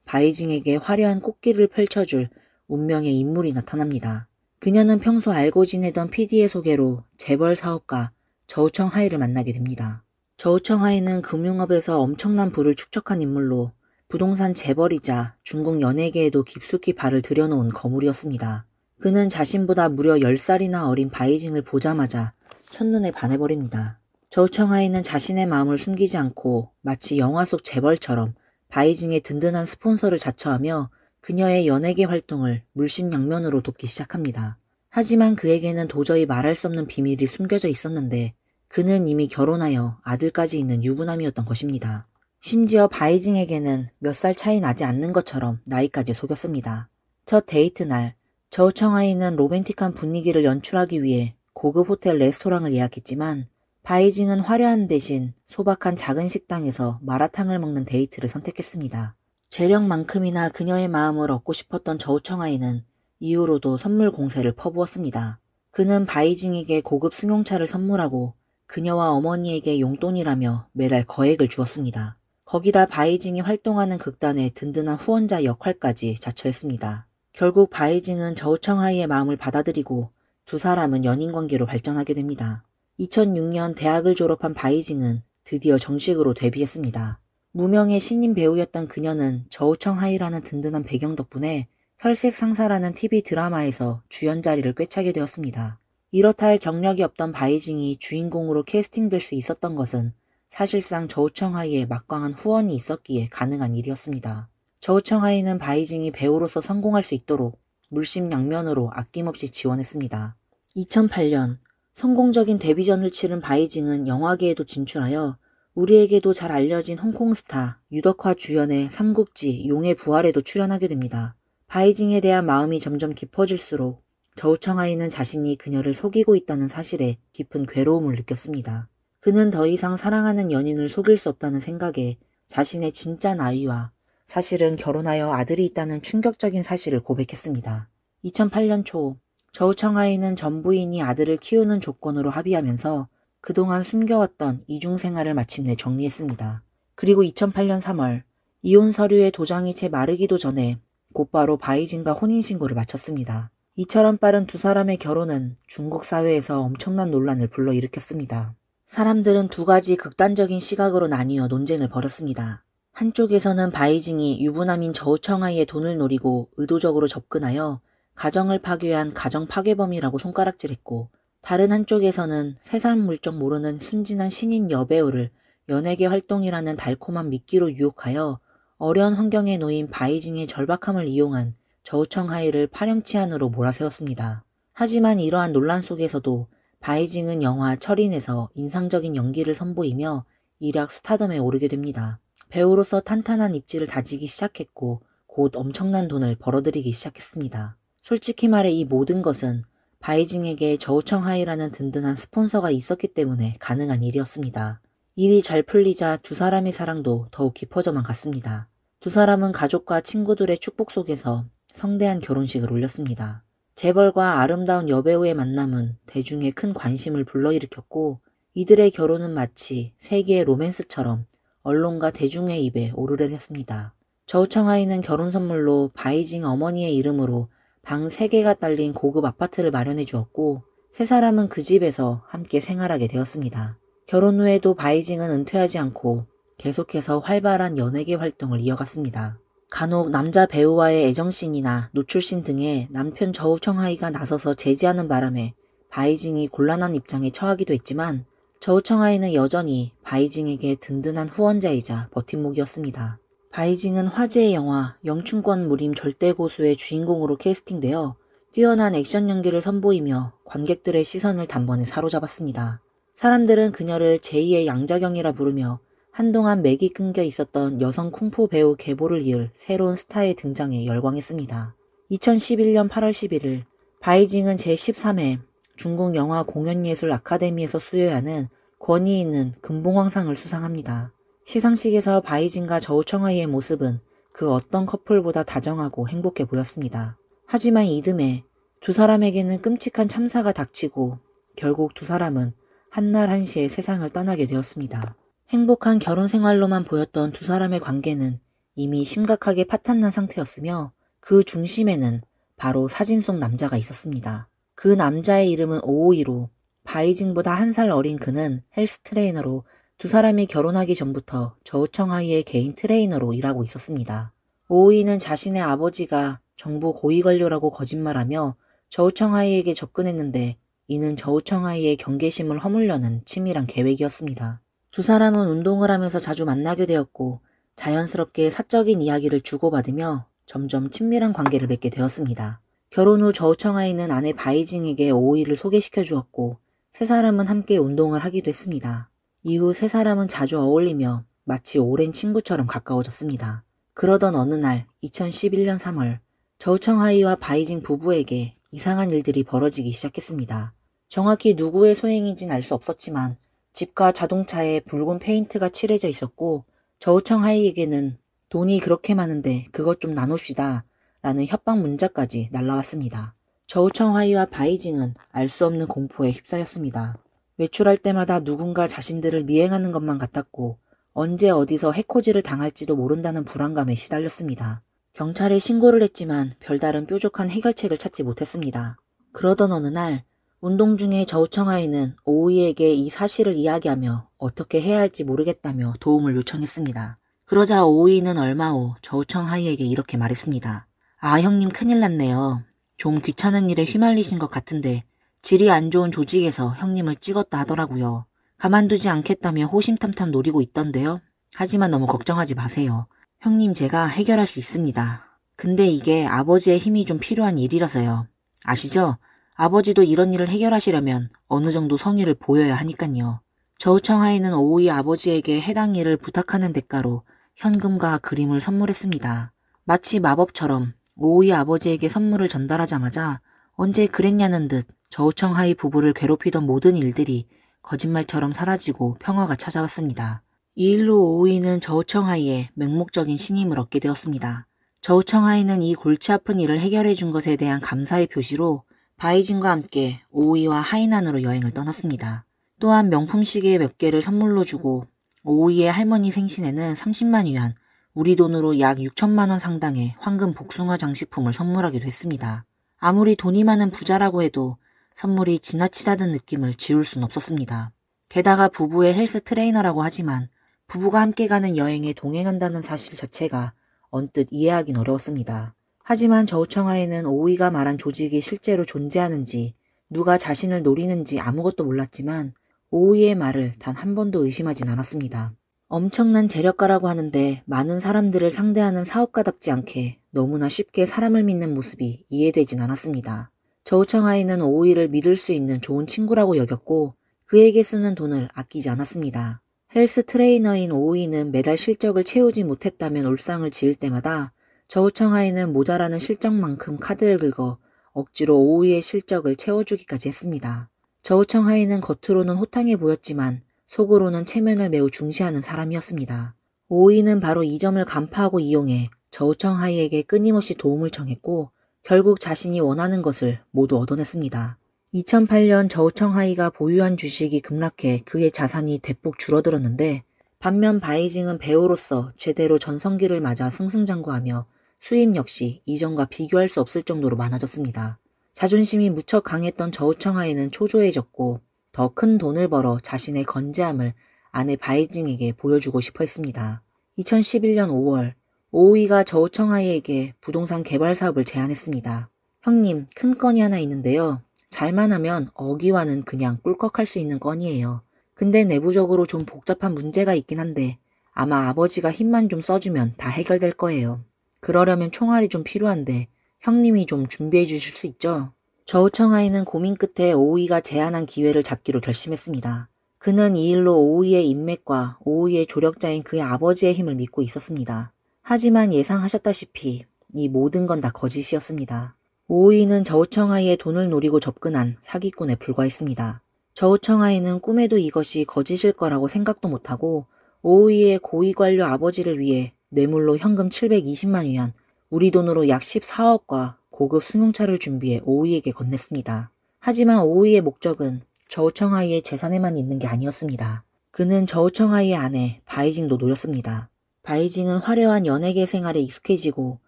Speaker 1: 바이징에게 화려한 꽃길을 펼쳐줄 운명의 인물이 나타납니다. 그녀는 평소 알고 지내던 PD의 소개로 재벌 사업가 저우청 하이를 만나게 됩니다. 저우청 하이는 금융업에서 엄청난 부를 축적한 인물로 부동산 재벌이자 중국 연예계에도 깊숙이 발을 들여놓은 거물이었습니다. 그는 자신보다 무려 10살이나 어린 바이징을 보자마자 첫눈에 반해버립니다. 저우청 하이는 자신의 마음을 숨기지 않고 마치 영화 속 재벌처럼 바이징의 든든한 스폰서를 자처하며 그녀의 연예계 활동을 물심양면으로 돕기 시작합니다. 하지만 그에게는 도저히 말할 수 없는 비밀이 숨겨져 있었는데 그는 이미 결혼하여 아들까지 있는 유부남이었던 것입니다. 심지어 바이징에게는 몇 살 차이 나지 않는 것처럼 나이까지 속였습니다. 첫 데이트 날 저우청하이는 로맨틱한 분위기를 연출하기 위해 고급 호텔 레스토랑을 예약했지만 바이징은 화려한 대신 소박한 작은 식당에서 마라탕을 먹는 데이트를 선택했습니다. 재력만큼이나 그녀의 마음을 얻고 싶었던 저우청하이는 이후로도 선물 공세를 퍼부었습니다. 그는 바이징에게 고급 승용차를 선물하고 그녀와 어머니에게 용돈이라며 매달 거액을 주었습니다. 거기다 바이징이 활동하는 극단의 든든한 후원자 역할까지 자처했습니다. 결국 바이징은 저우청하이의 마음을 받아들이고 두 사람은 연인관계로 발전하게 됩니다. 2006년 대학을 졸업한 바이징은 드디어 정식으로 데뷔했습니다. 무명의 신인 배우였던 그녀는 저우청하이라는 든든한 배경 덕분에 혈색 상사라는 TV 드라마에서 주연 자리를 꿰차게 되었습니다. 이렇다 할 경력이 없던 바이징이 주인공으로 캐스팅될 수 있었던 것은 사실상 저우청하이의 막강한 후원이 있었기에 가능한 일이었습니다. 저우청하이는 바이징이 배우로서 성공할 수 있도록 물심양면으로 아낌없이 지원했습니다. 2008년 성공적인 데뷔전을 치른 바이징은 영화계에도 진출하여 우리에게도 잘 알려진 홍콩 스타 유덕화 주연의 삼국지 용의 부활에도 출연하게 됩니다. 바이징에 대한 마음이 점점 깊어질수록 저우청하이는 자신이 그녀를 속이고 있다는 사실에 깊은 괴로움을 느꼈습니다. 그는 더 이상 사랑하는 연인을 속일 수 없다는 생각에 자신의 진짜 나이와 사실은 결혼하여 아들이 있다는 충격적인 사실을 고백했습니다. 2008년 초 저우청하이는 전 부인이 아들을 키우는 조건으로 합의하면서 그동안 숨겨왔던 이중 생활을 마침내 정리했습니다. 그리고 2008년 3월 이혼 서류의 도장이 채 마르기도 전에 곧바로 바이징과 혼인신고를 마쳤습니다. 이처럼 빠른 두 사람의 결혼은 중국 사회에서 엄청난 논란을 불러일으켰습니다. 사람들은 두 가지 극단적인 시각으로 나뉘어 논쟁을 벌였습니다. 한쪽에서는 바이징이 유부남인 저우청하이의 돈을 노리고 의도적으로 접근하여 가정을 파괴한 가정 파괴범이라고 손가락질했고 다른 한쪽에서는 세상 물정 모르는 순진한 신인 여배우를 연예계 활동이라는 달콤한 미끼로 유혹하여 어려운 환경에 놓인 바이징의 절박함을 이용한 저우청하이를 파렴치한으로 몰아세웠습니다. 하지만 이러한 논란 속에서도 바이징은 영화 철인에서 인상적인 연기를 선보이며 일약 스타덤에 오르게 됩니다. 배우로서 탄탄한 입지를 다지기 시작했고 곧 엄청난 돈을 벌어들이기 시작했습니다. 솔직히 말해 이 모든 것은 바이징에게 저우청하이라는 든든한 스폰서가 있었기 때문에 가능한 일이었습니다. 일이 잘 풀리자 두 사람의 사랑도 더욱 깊어져만 갔습니다. 두 사람은 가족과 친구들의 축복 속에서 성대한 결혼식을 올렸습니다. 재벌과 아름다운 여배우의 만남은 대중의 큰 관심을 불러일으켰고 이들의 결혼은 마치 세계의 로맨스처럼 언론과 대중의 입에 오르려 했습니다. 저우청하이는 결혼 선물로 바이징 어머니의 이름으로 방 3개가 딸린 고급 아파트를 마련해 주었고 세 사람은 그 집에서 함께 생활하게 되었습니다. 결혼 후에도 바이징은 은퇴하지 않고 계속해서 활발한 연예계 활동을 이어갔습니다. 간혹 남자 배우와의 애정씬이나 노출씬 등에 남편 저우청하이가 나서서 제지하는 바람에 바이징이 곤란한 입장에 처하기도 했지만 저우청하이는 여전히 바이징에게 든든한 후원자이자 버팀목이었습니다. 바이징은 화제의 영화 영춘권 무림 절대고수의 주인공으로 캐스팅되어 뛰어난 액션 연기를 선보이며 관객들의 시선을 단번에 사로잡았습니다. 사람들은 그녀를 제2의 양자경이라 부르며 한동안 맥이 끊겨 있었던 여성 쿵푸 배우 계보를 이을 새로운 스타의 등장에 열광했습니다. 2011년 8월 11일 바이징은 제13회 중국 영화 공연예술 아카데미에서 수여하는 권위 있는 금봉황상을 수상합니다. 시상식에서 바이징과 저우청하이의 모습은 그 어떤 커플보다 다정하고 행복해 보였습니다. 하지만 이듬해 두 사람에게는 끔찍한 참사가 닥치고 결국 두 사람은 한날 한시에 세상을 떠나게 되었습니다. 행복한 결혼 생활로만 보였던 두 사람의 관계는 이미 심각하게 파탄난 상태였으며 그 중심에는 바로 사진 속 남자가 있었습니다. 그 남자의 이름은 오오이로 바이징보다 한 살 어린 그는 헬스 트레이너로 두 사람이 결혼하기 전부터 저우청하이의 개인 트레이너로 일하고 있었습니다. 오오이는 자신의 아버지가 정부 고위 관료라고 거짓말하며 저우청하이에게 접근했는데 이는 저우청하이의 경계심을 허물려는 치밀한 계획이었습니다. 두 사람은 운동을 하면서 자주 만나게 되었고 자연스럽게 사적인 이야기를 주고받으며 점점 친밀한 관계를 맺게 되었습니다. 결혼 후 저우청하이는 아내 바이징에게 오오이를 소개시켜 주었고 세 사람은 함께 운동을 하기도 했습니다. 이후 세 사람은 자주 어울리며 마치 오랜 친구처럼 가까워졌습니다. 그러던 어느 날 2011년 3월 저우청하이와 바이징 부부에게 이상한 일들이 벌어지기 시작했습니다. 정확히 누구의 소행인지는 알 수 없었지만 집과 자동차에 붉은 페인트가 칠해져 있었고 저우청하이에게는 돈이 그렇게 많은데 그것 좀 나눕시다 라는 협박 문자까지 날라왔습니다. 저우청하이와 바이징은 알 수 없는 공포에 휩싸였습니다. 외출할 때마다 누군가 자신들을 미행하는 것만 같았고 언제 어디서 해코지를 당할지도 모른다는 불안감에 시달렸습니다. 경찰에 신고를 했지만 별다른 뾰족한 해결책을 찾지 못했습니다. 그러던 어느 날 운동 중에 저우청하이는 오오이에게 이 사실을 이야기하며 어떻게 해야 할지 모르겠다며 도움을 요청했습니다. 그러자 오오이는 얼마 후 저우청하이에게 이렇게 말했습니다. 아, 형님 큰일 났네요. 좀 귀찮은 일에 휘말리신 것 같은데 질이 안 좋은 조직에서 형님을 찍었다 하더라고요. 가만두지 않겠다며 호심탐탐 노리고 있던데요. 하지만 너무 걱정하지 마세요. 형님 제가 해결할 수 있습니다. 근데 이게 아버지의 힘이 좀 필요한 일이라서요. 아시죠? 아버지도 이런 일을 해결하시려면 어느 정도 성의를 보여야 하니깐요. 저우청하이는 오오이 아버지에게 해당 일을 부탁하는 대가로 현금과 그림을 선물했습니다. 마치 마법처럼 오오이 아버지에게 선물을 전달하자마자 언제 그랬냐는 듯 저우청하이 부부를 괴롭히던 모든 일들이 거짓말처럼 사라지고 평화가 찾아왔습니다. 이 일로 오오이는 저우청하이의 맹목적인 신임을 얻게 되었습니다. 저우청하이는 이 골치 아픈 일을 해결해 준 것에 대한 감사의 표시로 바이징과 함께 오오이와 하이난으로 여행을 떠났습니다. 또한 명품 시계 몇 개를 선물로 주고 오오이의 할머니 생신에는 30만 위안, 우리 돈으로 약 6천만 원 상당의 황금 복숭아 장식품을 선물하기도 했습니다. 아무리 돈이 많은 부자라고 해도 선물이 지나치다는 느낌을 지울 순 없었습니다. 게다가 부부의 헬스 트레이너라고 하지만 부부가 함께 가는 여행에 동행한다는 사실 자체가 언뜻 이해하긴 어려웠습니다. 하지만 저우청하이는 오오이가 말한 조직이 실제로 존재하는지 누가 자신을 노리는지 아무것도 몰랐지만 오오이의 말을 단 한 번도 의심하진 않았습니다. 엄청난 재력가라고 하는데 많은 사람들을 상대하는 사업가답지 않게 너무나 쉽게 사람을 믿는 모습이 이해되진 않았습니다. 저우청하이는 오오이를 믿을 수 있는 좋은 친구라고 여겼고 그에게 쓰는 돈을 아끼지 않았습니다. 헬스 트레이너인 오오이는 매달 실적을 채우지 못했다면 울상을 지을 때마다 저우청하이는 모자라는 실적만큼 카드를 긁어 억지로 오오이의 실적을 채워주기까지 했습니다. 저우청하이는 겉으로는 호탕해 보였지만 속으로는 체면을 매우 중시하는 사람이었습니다. 오오이는 바로 이 점을 간파하고 이용해 저우청하이에게 끊임없이 도움을 청했고 결국 자신이 원하는 것을 모두 얻어냈습니다. 2008년 저우청하이가 보유한 주식이 급락해 그의 자산이 대폭 줄어들었는데 반면 바이징은 배우로서 제대로 전성기를 맞아 승승장구하며 수입 역시 이전과 비교할 수 없을 정도로 많아졌습니다. 자존심이 무척 강했던 저우청하이는 초조해졌고 더 큰 돈을 벌어 자신의 건재함을 아내 바이징에게 보여주고 싶어 했습니다. 2011년 5월 오오이가 저우청하이에게 부동산 개발 사업을 제안했습니다. 형님, 큰 건이 하나 있는데요. 잘만 하면 억이와는 그냥 꿀꺽할 수 있는 건이에요. 근데 내부적으로 좀 복잡한 문제가 있긴 한데 아마 아버지가 힘만 좀 써주면 다 해결될 거예요. 그러려면 총알이 좀 필요한데 형님이 좀 준비해 주실 수 있죠? 저우청하이는 고민 끝에 오오이가 제안한 기회를 잡기로 결심했습니다. 그는 이 일로 오오이의 인맥과 오오이의 조력자인 그의 아버지의 힘을 믿고 있었습니다. 하지만 예상하셨다시피 이 모든 건 다 거짓이었습니다. 오오이는 저우청하이의 돈을 노리고 접근한 사기꾼에 불과했습니다. 저우청하이는 꿈에도 이것이 거짓일 거라고 생각도 못하고 오오이의 고위관료 아버지를 위해 뇌물로 현금 720만 위안, 우리 돈으로 약 14억과 고급 승용차를 준비해 오우이에게 건넸습니다. 하지만 오우이의 목적은 저우청아이의 재산에만 있는 게 아니었습니다. 그는 저우청아이의 아내 바이징도 노렸습니다. 바이징은 화려한 연예계 생활에 익숙해지고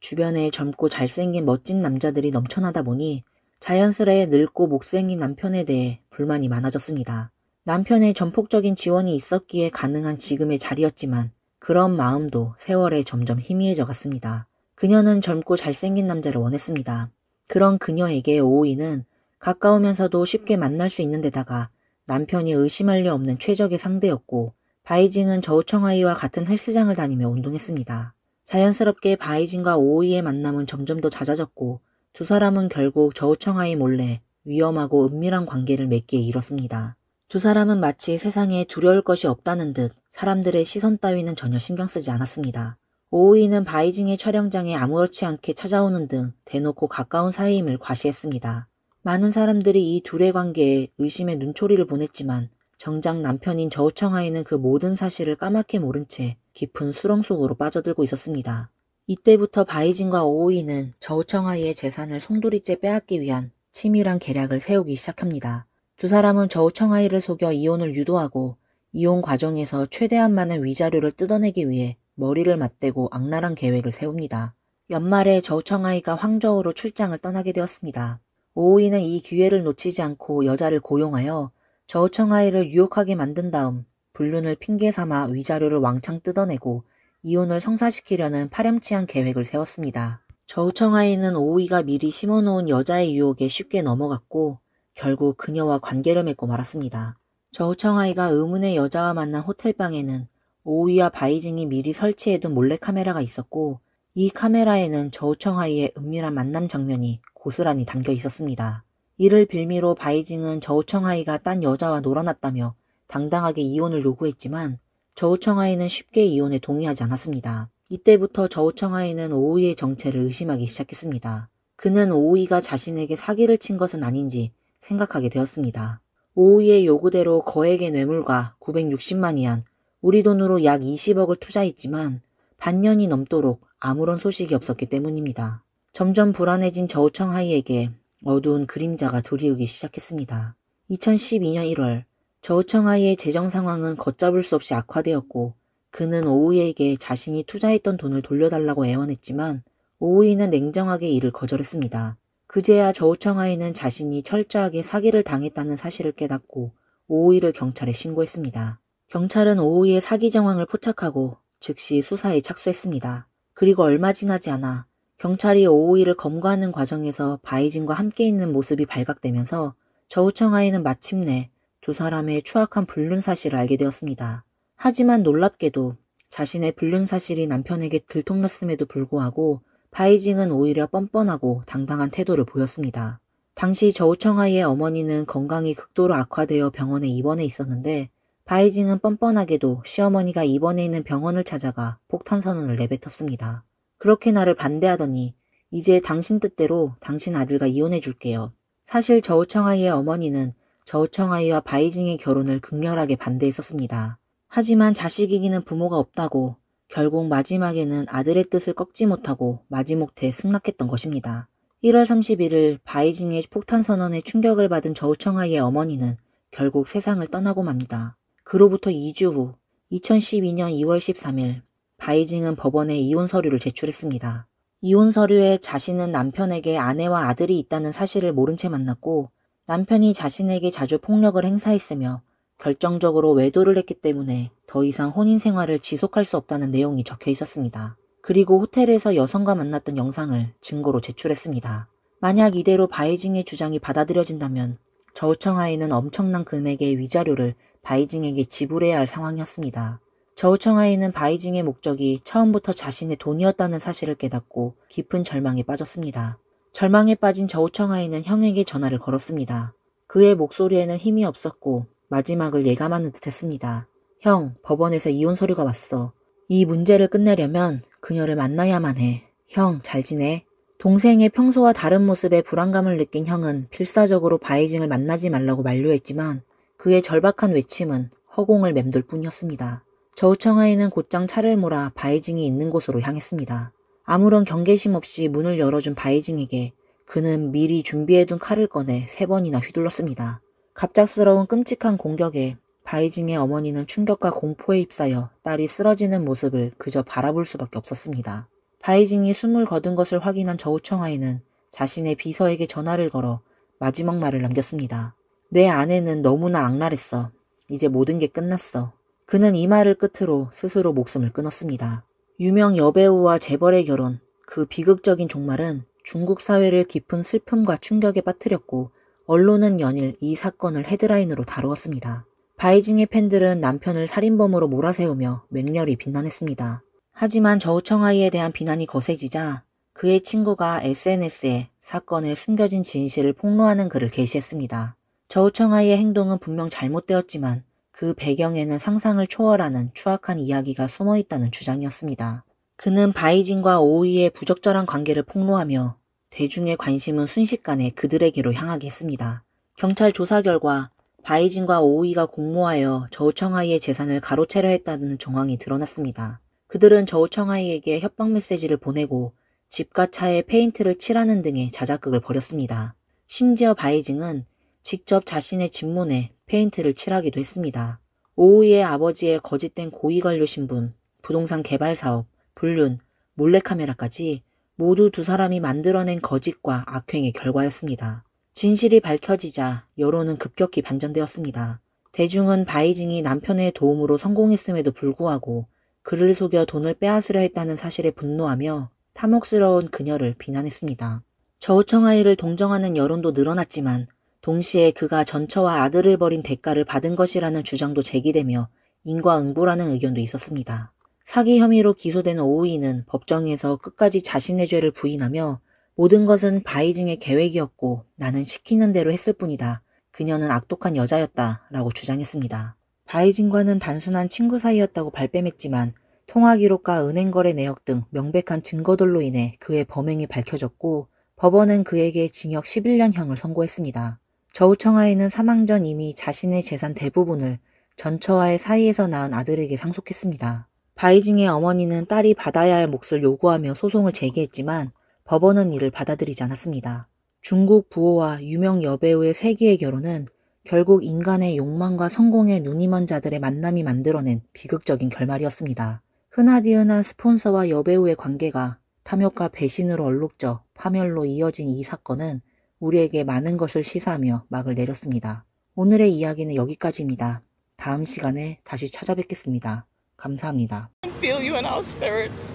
Speaker 1: 주변에 젊고 잘생긴 멋진 남자들이 넘쳐나다 보니 자연스레 늙고 못생긴 남편에 대해 불만이 많아졌습니다. 남편의 전폭적인 지원이 있었기에 가능한 지금의 자리였지만 그런 마음도 세월에 점점 희미해져 갔습니다. 그녀는 젊고 잘생긴 남자를 원했습니다. 그런 그녀에게 오우이는 가까우면서도 쉽게 만날 수 있는 데다가 남편이 의심할 리 없는 최적의 상대였고 바이징은 저우청아이와 같은 헬스장을 다니며 운동했습니다. 자연스럽게 바이징과 오우이의 만남은 점점 더 잦아졌고 두 사람은 결국 저우청아이 몰래 위험하고 은밀한 관계를 맺기에 이뤘습니다. 두 사람은 마치 세상에 두려울 것이 없다는 듯 사람들의 시선 따위는 전혀 신경 쓰지 않았습니다. 오우이는 바이징의 촬영장에 아무렇지 않게 찾아오는 등 대놓고 가까운 사이임을 과시했습니다. 많은 사람들이 이 둘의 관계에 의심의 눈초리를 보냈지만 정작 남편인 저우청아이는 그 모든 사실을 까맣게 모른 채 깊은 수렁 속으로 빠져들고 있었습니다. 이때부터 바이징과 오우이는 저우청아이의 재산을 송두리째 빼앗기 위한 치밀한 계략을 세우기 시작합니다. 두 사람은 저우청아이를 속여 이혼을 유도하고 이혼 과정에서 최대한 많은 위자료를 뜯어내기 위해 머리를 맞대고 악랄한 계획을 세웁니다. 연말에 저우청아이가 황저우로 출장을 떠나게 되었습니다. 오우이는 이 기회를 놓치지 않고 여자를 고용하여 저우청아이를 유혹하게 만든 다음 불륜을 핑계 삼아 위자료를 왕창 뜯어내고 이혼을 성사시키려는 파렴치한 계획을 세웠습니다. 저우청아이는 오우이가 미리 심어놓은 여자의 유혹에 쉽게 넘어갔고 결국 그녀와 관계를 맺고 말았습니다. 저우청아이가 의문의 여자와 만난 호텔방에는 오우이와 바이징이 미리 설치해둔 몰래카메라가 있었고 이 카메라에는 저우청아이의 은밀한 만남 장면이 고스란히 담겨 있었습니다. 이를 빌미로 바이징은 저우청아이가 딴 여자와 놀아났다며 당당하게 이혼을 요구했지만 저우청아이는 쉽게 이혼에 동의하지 않았습니다. 이때부터 저우청아이는 오우이의 정체를 의심하기 시작했습니다. 그는 오우이가 자신에게 사기를 친 것은 아닌지 생각하게 되었습니다. 오우이의 요구대로 거액의 뇌물과 960만 위안, 우리 돈으로 약 20억을 투자했지만 반년이 넘도록 아무런 소식이 없었기 때문입니다. 점점 불안해진 저우청아이에게 어두운 그림자가 도리우기 시작했습니다. 2012년 1월 저우청아이의 재정 상황은 걷잡을 수 없이 악화되었고 그는 오우이에게 자신이 투자했던 돈을 돌려달라고 애원했지만 오우이는 냉정하게 이를 거절했습니다. 그제야 저우청아이는 자신이 철저하게 사기를 당했다는 사실을 깨닫고 오우이를 경찰에 신고했습니다. 경찰은 오우이의 사기 정황을 포착하고 즉시 수사에 착수했습니다. 그리고 얼마 지나지 않아 경찰이 오우이를 검거하는 과정에서 바이징과 함께 있는 모습이 발각되면서 저우청아이는 마침내 두 사람의 추악한 불륜 사실을 알게 되었습니다. 하지만 놀랍게도 자신의 불륜 사실이 남편에게 들통났음에도 불구하고 바이징은 오히려 뻔뻔하고 당당한 태도를 보였습니다. 당시 저우청아이의 어머니는 건강이 극도로 악화되어 병원에 입원해 있었는데 바이징은 뻔뻔하게도 시어머니가 입원해 있는 병원을 찾아가 폭탄 선언을 내뱉었습니다. 그렇게 나를 반대하더니 이제 당신 뜻대로 당신 아들과 이혼해 줄게요. 사실 저우청아이의 어머니는 저우청아이와 바이징의 결혼을 극렬하게 반대했었습니다. 하지만 자식 이기는 부모가 없다고 결국 마지막에는 아들의 뜻을 꺾지 못하고 마지못해 승낙했던 것입니다. 1월 31일 바이징의 폭탄 선언에 충격을 받은 저우청아이의 어머니는 결국 세상을 떠나고 맙니다. 그로부터 2주 후 2012년 2월 13일 바이징은 법원에 이혼 서류를 제출했습니다. 이혼 서류에 자신은 남편에게 아내와 아들이 있다는 사실을 모른 채 만났고 남편이 자신에게 자주 폭력을 행사했으며 결정적으로 외도를 했기 때문에 더 이상 혼인 생활을 지속할 수 없다는 내용이 적혀 있었습니다. 그리고 호텔에서 여성과 만났던 영상을 증거로 제출했습니다. 만약 이대로 바이징의 주장이 받아들여진다면 저우청아이는 엄청난 금액의 위자료를 바이징에게 지불해야 할 상황이었습니다. 저우청아이는 바이징의 목적이 처음부터 자신의 돈이었다는 사실을 깨닫고 깊은 절망에 빠졌습니다. 절망에 빠진 저우청아이는 형에게 전화를 걸었습니다. 그의 목소리에는 힘이 없었고 마지막을 예감하는 듯 했습니다. 형, 법원에서 이혼 서류가 왔어. 이 문제를 끝내려면 그녀를 만나야만 해. 형, 잘 지내? 동생의 평소와 다른 모습에 불안감을 느낀 형은 필사적으로 바이징을 만나지 말라고 만류했지만 그의 절박한 외침은 허공을 맴돌 뿐이었습니다. 저우청아이는 곧장 차를 몰아 바이징이 있는 곳으로 향했습니다. 아무런 경계심 없이 문을 열어준 바이징에게 그는 미리 준비해둔 칼을 꺼내 3번이나 휘둘렀습니다. 갑작스러운 끔찍한 공격에 바이징의 어머니는 충격과 공포에 휩싸여 딸이 쓰러지는 모습을 그저 바라볼 수밖에 없었습니다. 바이징이 숨을 거둔 것을 확인한 저우청아이는 자신의 비서에게 전화를 걸어 마지막 말을 남겼습니다. 내 아내는 너무나 악랄했어. 이제 모든 게 끝났어. 그는 이 말을 끝으로 스스로 목숨을 끊었습니다. 유명 여배우와 재벌의 결혼, 그 비극적인 종말은 중국 사회를 깊은 슬픔과 충격에 빠뜨렸고 언론은 연일 이 사건을 헤드라인으로 다루었습니다. 바이징의 팬들은 남편을 살인범으로 몰아세우며 맹렬히 비난했습니다. 하지만 저우청아이에 대한 비난이 거세지자 그의 친구가 SNS에 사건의 숨겨진 진실을 폭로하는 글을 게시했습니다. 저우청아이의 행동은 분명 잘못되었지만 그 배경에는 상상을 초월하는 추악한 이야기가 숨어있다는 주장이었습니다. 그는 바이징과 오우이의 부적절한 관계를 폭로하며 대중의 관심은 순식간에 그들에게로 향하게 했습니다. 경찰 조사 결과 바이징과 오우이가 공모하여 저우청아이의 재산을 가로채려 했다는 정황이 드러났습니다. 그들은 저우청아이에게 협박 메시지를 보내고 집과 차에 페인트를 칠하는 등의 자작극을 벌였습니다. 심지어 바이징은 직접 자신의 집문에 페인트를 칠하기도 했습니다. 오우이의 아버지의 거짓된 고위관료 신분, 부동산 개발 사업, 불륜, 몰래카메라까지 모두 두 사람이 만들어낸 거짓과 악행의 결과였습니다. 진실이 밝혀지자 여론은 급격히 반전되었습니다. 대중은 바이징이 남편의 도움으로 성공했음에도 불구하고 그를 속여 돈을 빼앗으려 했다는 사실에 분노하며 탐욕스러운 그녀를 비난했습니다. 저우청아이를 동정하는 여론도 늘어났지만 동시에 그가 전처와 아들을 버린 대가를 받은 것이라는 주장도 제기되며 인과응보라는 의견도 있었습니다. 사기 혐의로 기소된 오우이는 법정에서 끝까지 자신의 죄를 부인하며 모든 것은 바이징의 계획이었고 나는 시키는 대로 했을 뿐이다. 그녀는 악독한 여자였다 라고 주장했습니다. 바이징과는 단순한 친구 사이였다고 발뺌했지만 통화 기록과 은행 거래 내역 등 명백한 증거들로 인해 그의 범행이 밝혀졌고 법원은 그에게 징역 11년형을 선고했습니다. 저우청아이는 사망 전 이미 자신의 재산 대부분을 전처와의 사이에서 낳은 아들에게 상속했습니다. 바이징의 어머니는 딸이 받아야 할 몫을 요구하며 소송을 제기했지만 법원은 이를 받아들이지 않았습니다. 중국 부호와 유명 여배우의 세기의 결혼은 결국 인간의 욕망과 성공에 눈이 먼 자들의 만남이 만들어낸 비극적인 결말이었습니다. 흔하디흔한 스폰서와 여배우의 관계가 탐욕과 배신으로 얼룩져 파멸로 이어진 이 사건은 우리에게 많은 것을 시사하며 막을 내렸습니다. 오늘의 이야기는 여기까지입니다. 다음 시간에 다시 찾아뵙겠습니다. 감사합니다.
Speaker 2: I feel you in our spirits,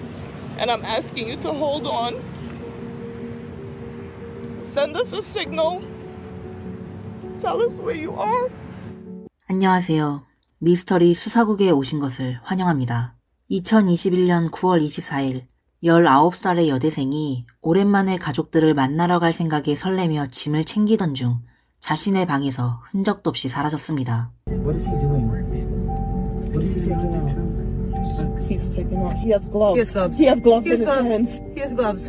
Speaker 2: and I'm asking you to hold on. Send us a signal. Tell us where you are.
Speaker 1: 안녕하세요. 미스터리 수사국에 오신 것을 환영합니다. 2021년 9월 24일 19살의 여대생이 오랜만에 가족들을 만나러 갈 생각에 설레며 짐을 챙기던 중 자신의 방에서 흔적도 없이 사라졌습니다.
Speaker 3: What is he doing? What is he taking out?
Speaker 2: He's taking out. He has gloves.
Speaker 4: He has gloves.
Speaker 2: He has gloves
Speaker 4: He has
Speaker 2: in
Speaker 4: gloves.
Speaker 2: his hands.
Speaker 4: He has gloves.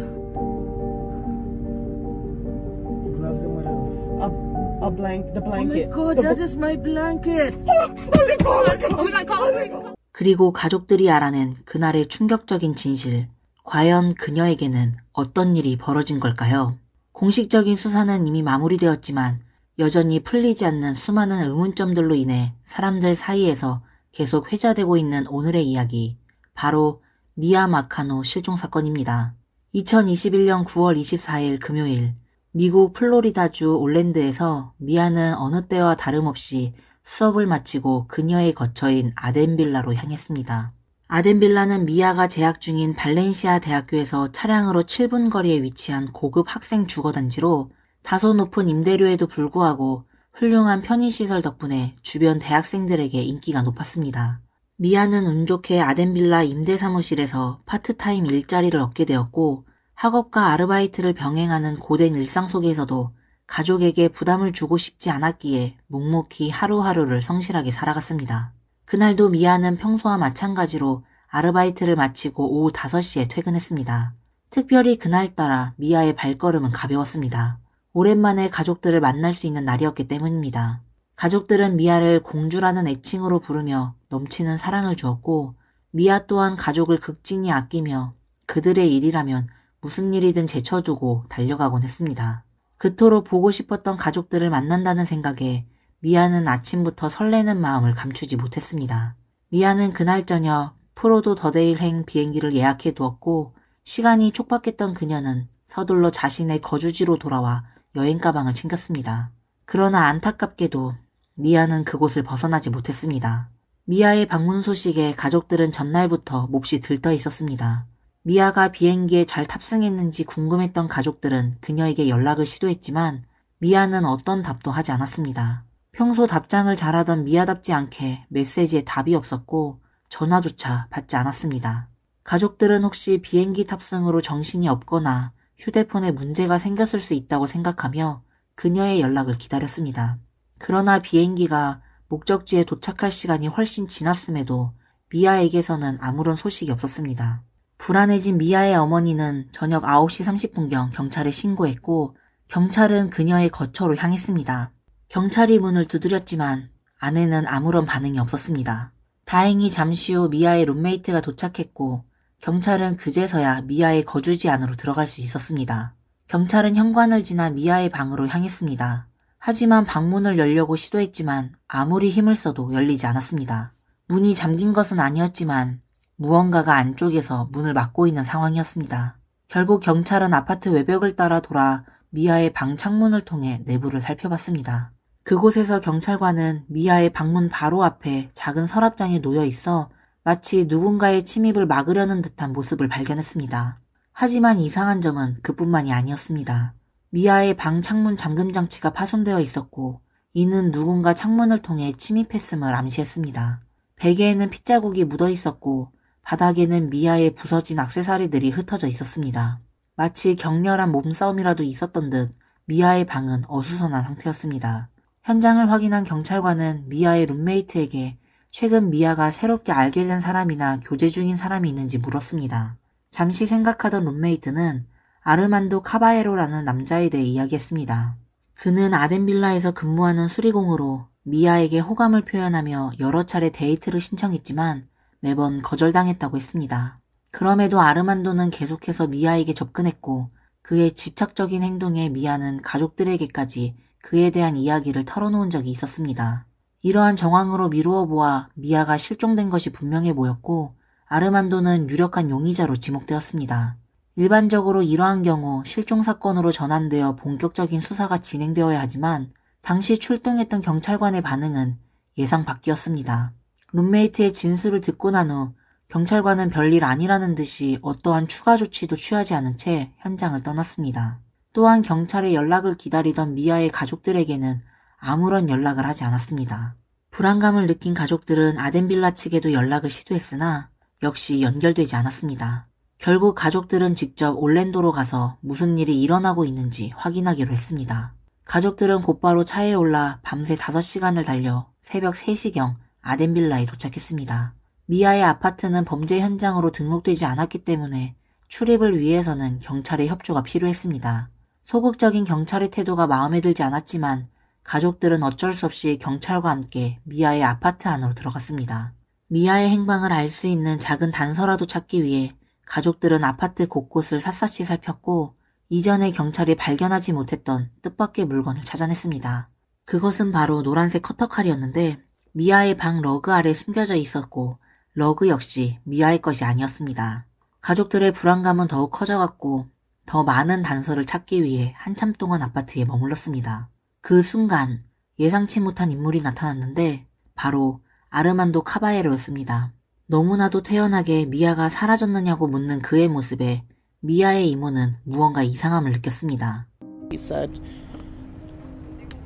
Speaker 3: Gloves and what else?
Speaker 2: The
Speaker 3: Oh my
Speaker 2: blanket.
Speaker 3: god, that is my blanket!
Speaker 4: Oh my God.
Speaker 1: 그리고 가족들이 알아낸 그날의 충격적인 진실. 과연 그녀에게는 어떤 일이 벌어진 걸까요? 공식적인 수사는 이미 마무리되었지만 여전히 풀리지 않는 수많은 의문점들로 인해 사람들 사이에서 계속 회자되고 있는 오늘의 이야기. 바로 미아 마카노 실종 사건입니다. 2021년 9월 24일 금요일 미국 플로리다주 올랜드에서 미아는 어느 때와 다름없이 수업을 마치고 그녀의 거처인 아덴빌라로 향했습니다. 아덴빌라는 미아가 재학 중인 발렌시아 대학교에서 차량으로 7분 거리에 위치한 고급 학생 주거단지로 다소 높은 임대료에도 불구하고 훌륭한 편의시설 덕분에 주변 대학생들에게 인기가 높았습니다. 미아는 운 좋게 아덴빌라 임대사무실에서 파트타임 일자리를 얻게 되었고 학업과 아르바이트를 병행하는 고된 일상 속에서도 가족에게 부담을 주고 싶지 않았기에 묵묵히 하루하루를 성실하게 살아갔습니다. 그날도 미아는 평소와 마찬가지로 아르바이트를 마치고 오후 5시에 퇴근했습니다. 특별히 그날따라 미아의 발걸음은 가벼웠습니다. 오랜만에 가족들을 만날 수 있는 날이었기 때문입니다. 가족들은 미아를 공주라는 애칭으로 부르며 넘치는 사랑을 주었고 미아 또한 가족을 극진히 아끼며 그들의 일이라면 무슨 일이든 제쳐두고 달려가곤 했습니다. 그토록 보고 싶었던 가족들을 만난다는 생각에 미아는 아침부터 설레는 마음을 감추지 못했습니다. 미아는 그날 저녁 프로도 더데일행 비행기를 예약해 두었고 시간이 촉박했던 그녀는 서둘러 자신의 거주지로 돌아와 여행 가방을 챙겼습니다. 그러나 안타깝게도 미아는 그곳을 벗어나지 못했습니다. 미아의 방문 소식에 가족들은 전날부터 몹시 들떠 있었습니다. 미아가 비행기에 잘 탑승했는지 궁금했던 가족들은 그녀에게 연락을 시도했지만 미아는 어떤 답도 하지 않았습니다. 평소 답장을 잘하던 미아답지 않게 메시지에 답이 없었고 전화조차 받지 않았습니다. 가족들은 혹시 비행기 탑승으로 정신이 없거나 휴대폰에 문제가 생겼을 수 있다고 생각하며 그녀의 연락을 기다렸습니다. 그러나 비행기가 목적지에 도착할 시간이 훨씬 지났음에도 미아에게서는 아무런 소식이 없었습니다. 불안해진 미아의 어머니는 저녁 9시 30분경 경찰에 신고했고 경찰은 그녀의 거처로 향했습니다. 경찰이 문을 두드렸지만 아내는 아무런 반응이 없었습니다. 다행히 잠시 후 미아의 룸메이트가 도착했고 경찰은 그제서야 미아의 거주지 안으로 들어갈 수 있었습니다. 경찰은 현관을 지나 미아의 방으로 향했습니다. 하지만 방문을 열려고 시도했지만 아무리 힘을 써도 열리지 않았습니다. 문이 잠긴 것은 아니었지만 무언가가 안쪽에서 문을 막고 있는 상황이었습니다. 결국 경찰은 아파트 외벽을 따라 돌아 미아의 방 창문을 통해 내부를 살펴봤습니다. 그곳에서 경찰관은 미아의 방문 바로 앞에 작은 서랍장이 놓여 있어 마치 누군가의 침입을 막으려는 듯한 모습을 발견했습니다. 하지만 이상한 점은 그뿐만이 아니었습니다. 미아의 방 창문 잠금 장치가 파손되어 있었고 이는 누군가 창문을 통해 침입했음을 암시했습니다. 베개에는 핏자국이 묻어 있었고 바닥에는 미아의 부서진 액세서리들이 흩어져 있었습니다. 마치 격렬한 몸싸움이라도 있었던 듯 미아의 방은 어수선한 상태였습니다. 현장을 확인한 경찰관은 미아의 룸메이트에게 최근 미아가 새롭게 알게 된 사람이나 교제 중인 사람이 있는지 물었습니다. 잠시 생각하던 룸메이트는 아르만도 카바에로라는 남자에 대해 이야기했습니다. 그는 아덴빌라에서 근무하는 수리공으로 미아에게 호감을 표현하며 여러 차례 데이트를 신청했지만 매번 거절당했다고 했습니다. 그럼에도 아르만도는 계속해서 미아에게 접근했고 그의 집착적인 행동에 미아는 가족들에게까지 그에 대한 이야기를 털어놓은 적이 있었습니다. 이러한 정황으로 미루어 보아 미아가 실종된 것이 분명해 보였고 아르만도는 유력한 용의자로 지목되었습니다. 일반적으로 이러한 경우 실종 사건으로 전환되어 본격적인 수사가 진행되어야 하지만 당시 출동했던 경찰관의 반응은 예상 밖이었습니다. 룸메이트의 진술을 듣고 난 후 경찰관은 별일 아니라는 듯이 어떠한 추가 조치도 취하지 않은 채 현장을 떠났습니다. 또한 경찰의 연락을 기다리던 미아의 가족들에게는 아무런 연락을 하지 않았습니다. 불안감을 느낀 가족들은 아덴빌라 측에도 연락을 시도했으나 역시 연결되지 않았습니다. 결국 가족들은 직접 올랜도로 가서 무슨 일이 일어나고 있는지 확인하기로 했습니다. 가족들은 곧바로 차에 올라 밤새 5시간을 달려 새벽 3시경 아덴빌라에 도착했습니다. 미아의 아파트는 범죄 현장으로 등록되지 않았기 때문에 출입을 위해서는 경찰의 협조가 필요했습니다. 소극적인 경찰의 태도가 마음에 들지 않았지만 가족들은 어쩔 수 없이 경찰과 함께 미아의 아파트 안으로 들어갔습니다. 미아의 행방을 알 수 있는 작은 단서라도 찾기 위해 가족들은 아파트 곳곳을 샅샅이 살폈고 이전에 경찰이 발견하지 못했던 뜻밖의 물건을 찾아냈습니다. 그것은 바로 노란색 커터칼이었는데 미아의 방 러그 아래 숨겨져 있었고 러그 역시 미아의 것이 아니었습니다. 가족들의 불안감은 더욱 커져갔고 더 많은 단서를 찾기 위해 한참 동안 아파트에 머물렀습니다. 그 순간 예상치 못한 인물이 나타났는데 바로 아르만도 카바에로였습니다. 너무나도 태연하게 미아가 사라졌느냐고 묻는 그의 모습에 미아의 이모는 무언가 이상함을 느꼈습니다.
Speaker 2: He said,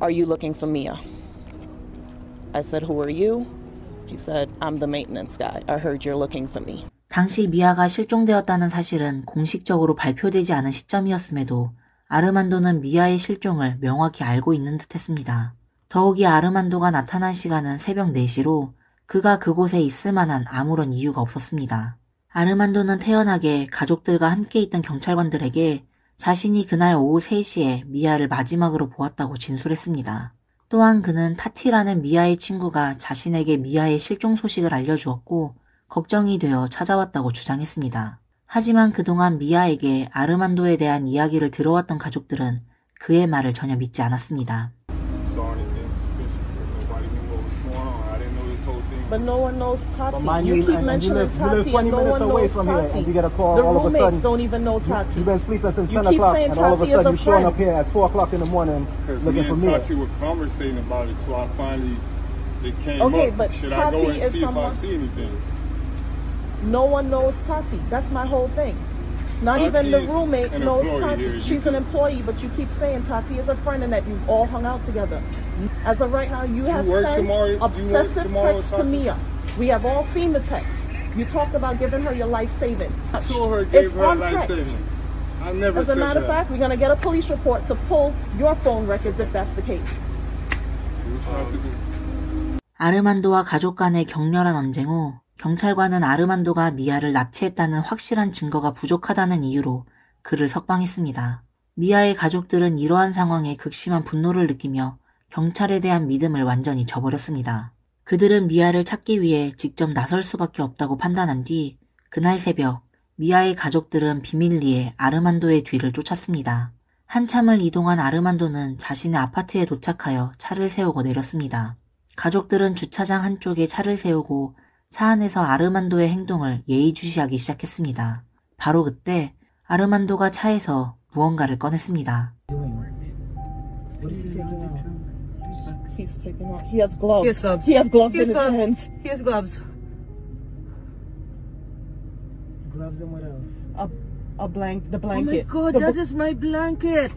Speaker 2: "Are you looking for Mia?" I said, "Who are you?" He said, "I'm the maintenance guy. I heard you're looking for me."
Speaker 1: 당시 미아가 실종되었다는 사실은 공식적으로 발표되지 않은 시점이었음에도 아르만도는 미아의 실종을 명확히 알고 있는 듯했습니다. 더욱이 아르만도가 나타난 시간은 새벽 4시로 그가 그곳에 있을 만한 아무런 이유가 없었습니다. 아르만도는 태연하게 가족들과 함께 있던 경찰관들에게 자신이 그날 오후 3시에 미아를 마지막으로 보았다고 진술했습니다. 또한 그는 타티라는 미아의 친구가 자신에게 미아의 실종 소식을 알려주었고 걱정이 되어 찾아왔다고 주장했습니다. 하지만 그동안 미아에게 아르만도에 대한 이야기를 들어왔던 가족들은 그의 말을 전혀 믿지 않았습니다.
Speaker 2: But no one knows Tati.
Speaker 3: But mind
Speaker 2: You
Speaker 3: you,
Speaker 2: keep
Speaker 3: and
Speaker 2: mentioning
Speaker 3: you live
Speaker 2: Tati
Speaker 3: 20
Speaker 2: and no
Speaker 3: minutes
Speaker 2: one
Speaker 3: away
Speaker 2: knows
Speaker 3: from here,
Speaker 2: Tati.
Speaker 3: and you get a call
Speaker 2: The
Speaker 3: all of a
Speaker 2: roommates
Speaker 3: sudden.
Speaker 2: don't even know Tati.
Speaker 3: You've been sleeping since
Speaker 2: You
Speaker 3: 10
Speaker 2: keep
Speaker 3: o'clock,
Speaker 2: saying
Speaker 3: and all of a
Speaker 2: Tati is
Speaker 3: sudden
Speaker 2: a
Speaker 3: you're showing
Speaker 2: friend.
Speaker 3: up here at 4 o'clock in the morning
Speaker 5: Because me
Speaker 3: looking for
Speaker 5: and
Speaker 3: me.
Speaker 5: Tati were conversating about it, so I finally, it came
Speaker 2: Okay,
Speaker 5: up.
Speaker 2: but
Speaker 5: Should I go
Speaker 2: Tati
Speaker 5: and
Speaker 2: is
Speaker 5: see if I
Speaker 2: someone-
Speaker 5: see anything?
Speaker 2: No one knows Tati. That's my whole thing. Not
Speaker 5: Tati
Speaker 2: even the
Speaker 5: is
Speaker 2: roommate
Speaker 5: an
Speaker 2: knows
Speaker 5: employee
Speaker 2: Tati.
Speaker 5: here. You
Speaker 2: She's an employee, but you keep saying Tati is a friend and that you've all hung out together. As of right now, you have
Speaker 5: work
Speaker 2: sent
Speaker 5: tomorrow? You work
Speaker 2: obsessive
Speaker 5: tomorrow,
Speaker 2: texts to
Speaker 5: Tati?
Speaker 2: Mia. We have all seen the texts. You talked about giving her your life savings.
Speaker 5: I told her,
Speaker 2: It's
Speaker 5: gave her
Speaker 2: on
Speaker 5: life
Speaker 2: text.
Speaker 5: savings. I never
Speaker 2: As a
Speaker 5: said
Speaker 2: matter of
Speaker 5: that.
Speaker 2: fact, we're going to get a police report to pull your phone records if that's the case.
Speaker 5: What you have to do?
Speaker 1: 아르만도와 가족 간의 격렬한 언쟁 후 경찰관은 아르만도가 미아를 납치했다는 확실한 증거가 부족하다는 이유로 그를 석방했습니다. 미아의 가족들은 이러한 상황에 극심한 분노를 느끼며 경찰에 대한 믿음을 완전히 저버렸습니다. 그들은 미아를 찾기 위해 직접 나설 수밖에 없다고 판단한 뒤 그날 새벽 미아의 가족들은 비밀리에 아르만도의 뒤를 쫓았습니다. 한참을 이동한 아르만도는 자신의 아파트에 도착하여 차를 세우고 내렸습니다. 가족들은 주차장 한쪽에 차를 세우고 차 안에서 아르만도의 행동을 예의주시하기 시작했습니다. 바로 그때 아르만도가 차에서 무언가를 꺼냈습니다.
Speaker 3: What is he taking out?
Speaker 2: He's taking out. He has gloves.
Speaker 4: He has gloves.
Speaker 2: He has gloves
Speaker 4: He has
Speaker 2: in his
Speaker 4: gloves.
Speaker 2: hands.
Speaker 4: He has gloves.
Speaker 3: Gloves and what else?
Speaker 2: The
Speaker 3: Oh my
Speaker 2: blanket.
Speaker 3: God, that is my blanket.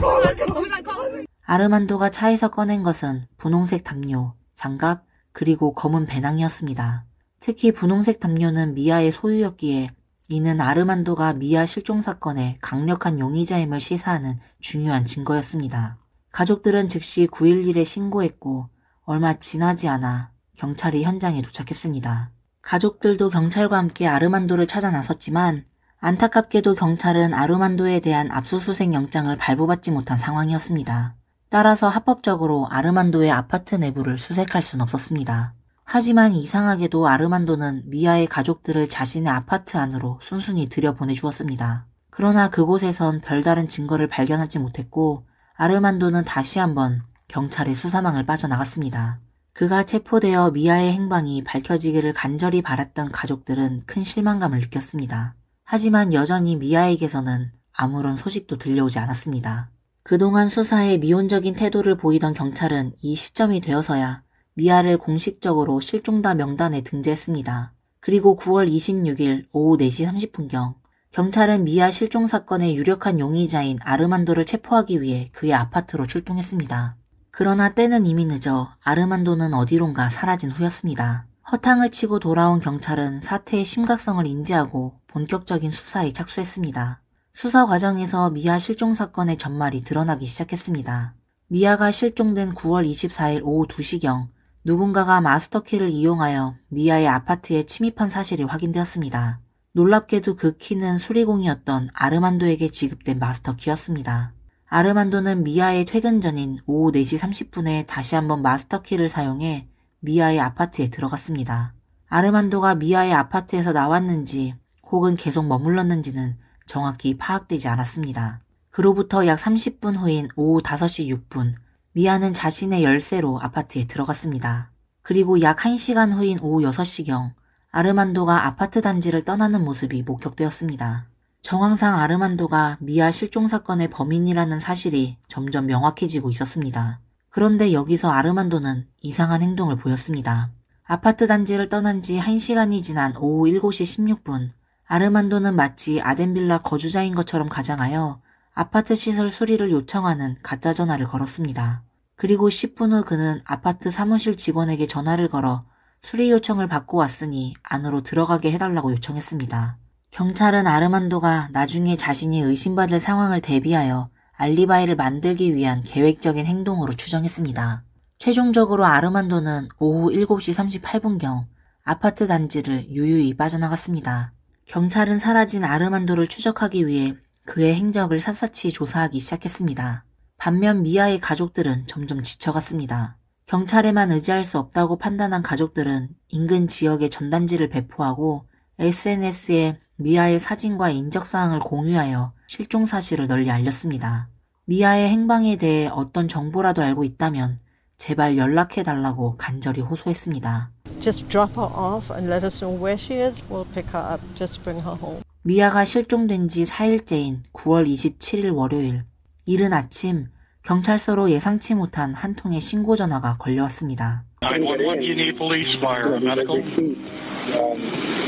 Speaker 4: Oh my God, call.
Speaker 1: 아르만도가 차에서 꺼낸 것은 분홍색 담요, 장갑, 그리고 검은 배낭이었습니다. 특히 분홍색 담요는 미아의 소유였기에 이는 아르만도가 미아 실종 사건의 강력한 용의자임을 시사하는 중요한 증거였습니다. 가족들은 즉시 911에 신고했고 얼마 지나지 않아 경찰이 현장에 도착했습니다. 가족들도 경찰과 함께 아르만도를 찾아 나섰지만 안타깝게도 경찰은 아르만도에 대한 압수수색 영장을 발부받지 못한 상황이었습니다. 따라서 합법적으로 아르만도의 아파트 내부를 수색할 순 없었습니다. 하지만 이상하게도 아르만도는 미아의 가족들을 자신의 아파트 안으로 순순히 들여보내주었습니다. 그러나 그곳에선 별다른 증거를 발견하지 못했고 아르만도는 다시 한번 경찰의 수사망을 빠져나갔습니다. 그가 체포되어 미아의 행방이 밝혀지기를 간절히 바랐던 가족들은 큰 실망감을 느꼈습니다. 하지만 여전히 미아에게서는 아무런 소식도 들려오지 않았습니다. 그동안 수사에 미온적인 태도를 보이던 경찰은 이 시점이 되어서야 미아를 공식적으로 실종자 명단에 등재했습니다. 그리고 9월 26일 오후 4시 30분경 경찰은 미아 실종 사건의 유력한 용의자인 아르만도를 체포하기 위해 그의 아파트로 출동했습니다. 그러나 때는 이미 늦어 아르만도는 어디론가 사라진 후였습니다. 허탕을 치고 돌아온 경찰은 사태의 심각성을 인지하고 본격적인 수사에 착수했습니다. 수사 과정에서 미아 실종 사건의 전말이 드러나기 시작했습니다. 미아가 실종된 9월 24일 오후 2시경 누군가가 마스터키를 이용하여 미아의 아파트에 침입한 사실이 확인되었습니다. 놀랍게도 그 키는 수리공이었던 아르만도에게 지급된 마스터키였습니다. 아르만도는 미아의 퇴근 전인 오후 4시 30분에 다시 한번 마스터키를 사용해 미아의 아파트에 들어갔습니다. 아르만도가 미아의 아파트에서 나왔는지 혹은 계속 머물렀는지는 정확히 파악되지 않았습니다. 그로부터 약 30분 후인 오후 5시 6분 미아는 자신의 열쇠로 아파트에 들어갔습니다. 그리고 약 1시간 후인 오후 6시경 아르만도가 아파트 단지를 떠나는 모습이 목격되었습니다. 정황상 아르만도가 미아 실종 사건의 범인이라는 사실이 점점 명확해지고 있었습니다. 그런데 여기서 아르만도는 이상한 행동을 보였습니다. 아파트 단지를 떠난 지 1시간이 지난 오후 7시 16분 아르만도는 마치 아덴빌라 거주자인 것처럼 가장하여 아파트 시설 수리를 요청하는 가짜 전화를 걸었습니다. 그리고 10분 후 그는 아파트 사무실 직원에게 전화를 걸어 수리 요청을 받고 왔으니 안으로 들어가게 해달라고 요청했습니다. 경찰은 아르만도가 나중에 자신이 의심받을 상황을 대비하여 알리바이를 만들기 위한 계획적인 행동으로 추정했습니다. 최종적으로 아르만도는 오후 7시 38분경 아파트 단지를 유유히 빠져나갔습니다. 경찰은 사라진 아르만도를 추적하기 위해 그의 행적을 샅샅이 조사하기 시작했습니다. 반면 미아의 가족들은 점점 지쳐갔습니다. 경찰에만 의지할 수 없다고 판단한 가족들은 인근 지역에 전단지를 배포하고 SNS에 미아의 사진과 인적사항을 공유하여 실종 사실을 널리 알렸습니다. 미아의 행방에 대해 어떤 정보라도 알고 있다면 제발 연락해달라고 간절히 호소했습니다.
Speaker 6: Just drop her off and let us know where she is. We'll pick her up. Just bring her home.
Speaker 1: 미아가 실종된 지 4일째인 9월 27일 월요일, 이른 아침 경찰서로 예상치 못한 한 통의 신고 전화가 걸려왔습니다.
Speaker 7: 911, you need police, fire, medical?
Speaker 8: We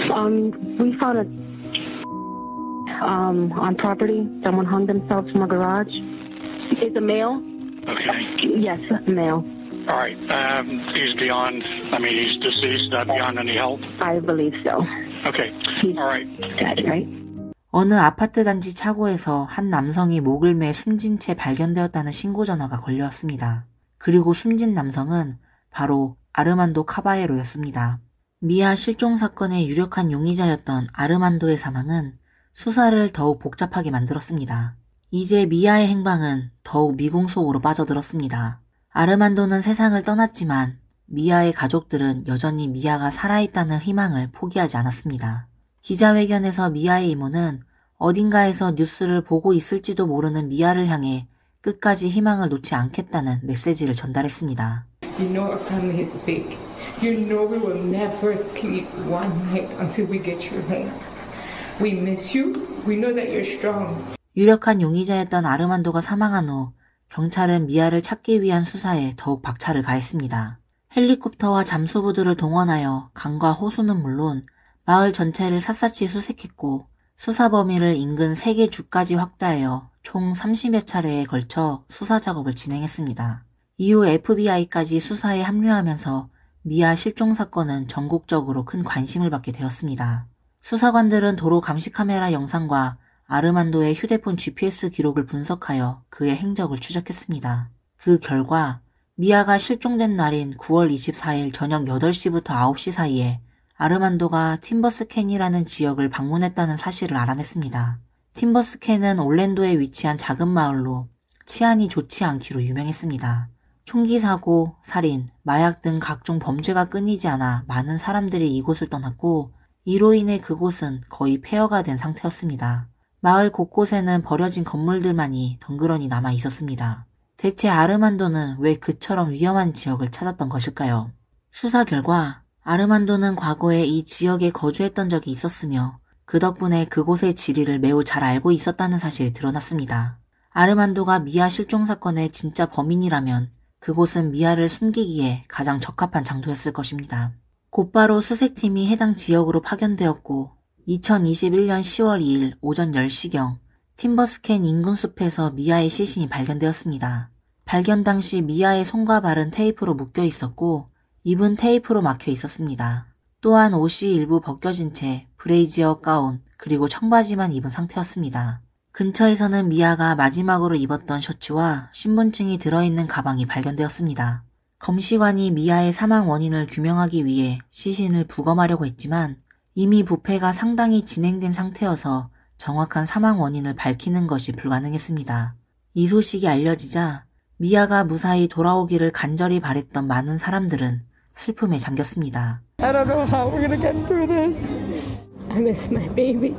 Speaker 8: found a on property. Someone hung themselves from a garage. Is a male?
Speaker 7: Okay.
Speaker 8: Yes, a male.
Speaker 7: All right. He's beyond, he's deceased, beyond any help?
Speaker 8: I believe so.
Speaker 7: Okay.
Speaker 8: He's
Speaker 7: All right.
Speaker 8: dead, right?
Speaker 1: 어느 아파트 단지 차고에서 한 남성이 목을 매 숨진 채 발견되었다는 신고 전화가 걸려왔습니다. 그리고 숨진 남성은 바로 아르만도 카바에로였습니다. 미아 실종 사건의 유력한 용의자였던 아르만도의 사망은 수사를 더욱 복잡하게 만들었습니다. 이제 미아의 행방은 더욱 미궁 속으로 빠져들었습니다. 아르만도는 세상을 떠났지만 미아의 가족들은 여전히 미아가 살아있다는 희망을 포기하지 않았습니다. 기자회견에서 미아의 이모는 어딘가에서 뉴스를 보고 있을지도 모르는 미아를 향해 끝까지 희망을 놓지 않겠다는 메시지를 전달했습니다.
Speaker 9: You know our family is big. You know we will never sleep one night until we get you home. We miss you. We know that you're strong.
Speaker 1: 유력한 용의자였던 아르만도가 사망한 후 경찰은 미아를 찾기 위한 수사에 더욱 박차를 가했습니다. 헬리콥터와 잠수부들을 동원하여 강과 호수는 물론 마을 전체를 샅샅이 수색했고 수사 범위를 인근 3개 주까지 확대하여 총 30여 차례에 걸쳐 수사 작업을 진행했습니다. 이후 FBI까지 수사에 합류하면서 미아 실종 사건은 전국적으로 큰 관심을 받게 되었습니다. 수사관들은 도로 감시카메라 영상과 아르만도의 휴대폰 GPS 기록을 분석하여 그의 행적을 추적했습니다. 그 결과 미아가 실종된 날인 9월 24일 저녁 8시부터 9시 사이에 아르만도가 팀버스캔이라는 지역을 방문했다는 사실을 알아냈습니다. 팀버스캔은 올랜도에 위치한 작은 마을로 치안이 좋지 않기로 유명했습니다. 총기 사고, 살인, 마약 등 각종 범죄가 끊이지 않아 많은 사람들이 이곳을 떠났고 이로 인해 그곳은 거의 폐허가 된 상태였습니다. 마을 곳곳에는 버려진 건물들만이 덩그러니 남아 있었습니다. 대체 아르만도는 왜 그처럼 위험한 지역을 찾았던 것일까요? 수사 결과 아르만도는 과거에 이 지역에 거주했던 적이 있었으며 그 덕분에 그곳의 지리를 매우 잘 알고 있었다는 사실이 드러났습니다. 아르만도가 미아 실종 사건의 진짜 범인이라면 그곳은 미아를 숨기기에 가장 적합한 장소였을 것입니다. 곧바로 수색팀이 해당 지역으로 파견되었고 2021년 10월 2일 오전 10시경 팀버스캔 인근 숲에서 미아의 시신이 발견되었습니다. 발견 당시 미아의 손과 발은 테이프로 묶여 있었고 입은 테이프로 막혀 있었습니다. 또한 옷이 일부 벗겨진 채 브레이지어 가운 그리고 청바지만 입은 상태였습니다. 근처에서는 미아가 마지막으로 입었던 셔츠와 신분증이 들어있는 가방이 발견되었습니다. 검시관이 미아의 사망 원인을 규명하기 위해 시신을 부검하려고 했지만 이미 부패가 상당히 진행된 상태여서 정확한 사망 원인을 밝히는 것이 불가능했습니다. 이 소식이 알려지자 미아가 무사히 돌아오기를 간절히 바랬던 많은 사람들은 슬픔에 잠겼습니다.
Speaker 9: I don't know how we're gonna get through this.
Speaker 8: I miss my baby.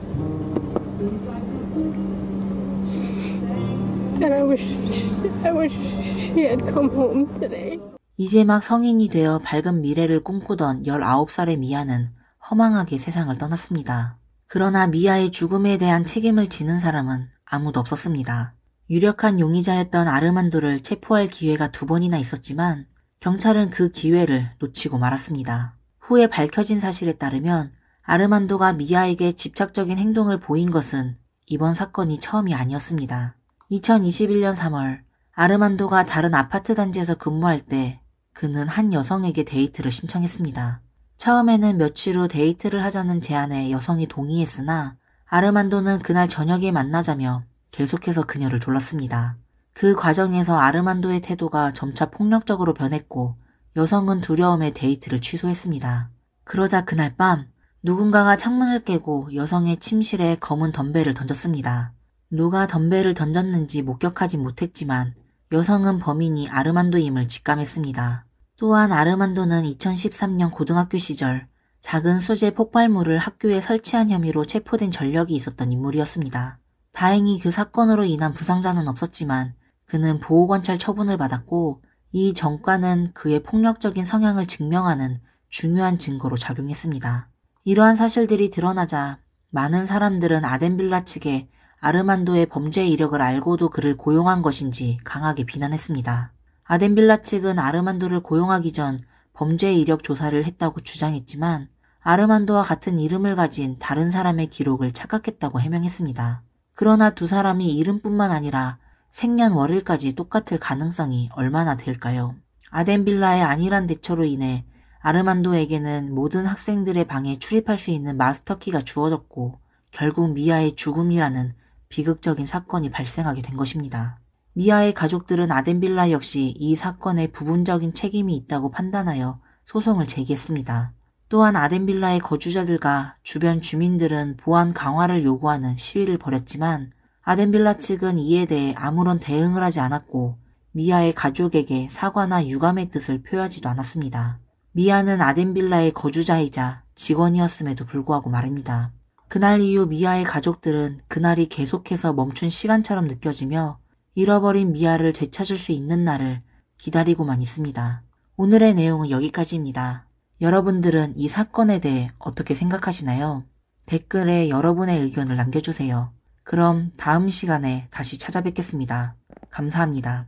Speaker 8: And I wish she had come home today.
Speaker 1: 이제 막 성인이 되어 밝은 미래를 꿈꾸던 19살의 미아는 허망하게 세상을 떠났습니다. 그러나 미아의 죽음에 대한 책임을 지는 사람은 아무도 없었습니다. 유력한 용의자였던 아르만도를 체포할 기회가 2번이나 있었지만 경찰은 그 기회를 놓치고 말았습니다. 후에 밝혀진 사실에 따르면 아르만도가 미아에게 집착적인 행동을 보인 것은 이번 사건이 처음이 아니었습니다. 2021년 3월 아르만도가 다른 아파트 단지에서 근무할 때 그는 한 여성에게 데이트를 신청했습니다. 처음에는 며칠 후 데이트를 하자는 제안에 여성이 동의했으나 아르만도는 그날 저녁에 만나자며 계속해서 그녀를 졸랐습니다. 그 과정에서 아르만도의 태도가 점차 폭력적으로 변했고 여성은 두려움에 데이트를 취소했습니다. 그러자 그날 밤 누군가가 창문을 깨고 여성의 침실에 검은 덤벨을 던졌습니다. 누가 덤벨을 던졌는지 목격하지 못했지만 여성은 범인이 아르만도임을 직감했습니다. 또한 아르만도는 2013년 고등학교 시절 작은 수제 폭발물을 학교에 설치한 혐의로 체포된 전력이 있었던 인물이었습니다. 다행히 그 사건으로 인한 부상자는 없었지만 그는 보호관찰 처분을 받았고 이 전과는 그의 폭력적인 성향을 증명하는 중요한 증거로 작용했습니다. 이러한 사실들이 드러나자 많은 사람들은 아덴빌라 측에 아르만도의 범죄 이력을 알고도 그를 고용한 것인지 강하게 비난했습니다. 아덴빌라 측은 아르만도를 고용하기 전 범죄 이력 조사를 했다고 주장했지만 아르만도와 같은 이름을 가진 다른 사람의 기록을 착각했다고 해명했습니다. 그러나 두 사람이 이름뿐만 아니라 생년월일까지 똑같을 가능성이 얼마나 될까요? 아덴빌라의 안일한 대처로 인해 아르만도에게는 모든 학생들의 방에 출입할 수 있는 마스터키가 주어졌고 결국 미아의 죽음이라는 비극적인 사건이 발생하게 된 것입니다. 미아의 가족들은 아덴빌라 역시 이 사건에 부분적인 책임이 있다고 판단하여 소송을 제기했습니다. 또한 아덴빌라의 거주자들과 주변 주민들은 보안 강화를 요구하는 시위를 벌였지만 아덴빌라 측은 이에 대해 아무런 대응을 하지 않았고 미아의 가족에게 사과나 유감의 뜻을 표하지도 않았습니다. 미아는 아덴빌라의 거주자이자 직원이었음에도 불구하고 말입니다. 그날 이후 미아의 가족들은 그날이 계속해서 멈춘 시간처럼 느껴지며 잃어버린 미아를 되찾을 수 있는 날을 기다리고만 있습니다. 오늘의 내용은 여기까지입니다. 여러분들은 이 사건에 대해 어떻게 생각하시나요? 댓글에 여러분의 의견을 남겨주세요. 그럼 다음 시간에 다시 찾아뵙겠습니다. 감사합니다.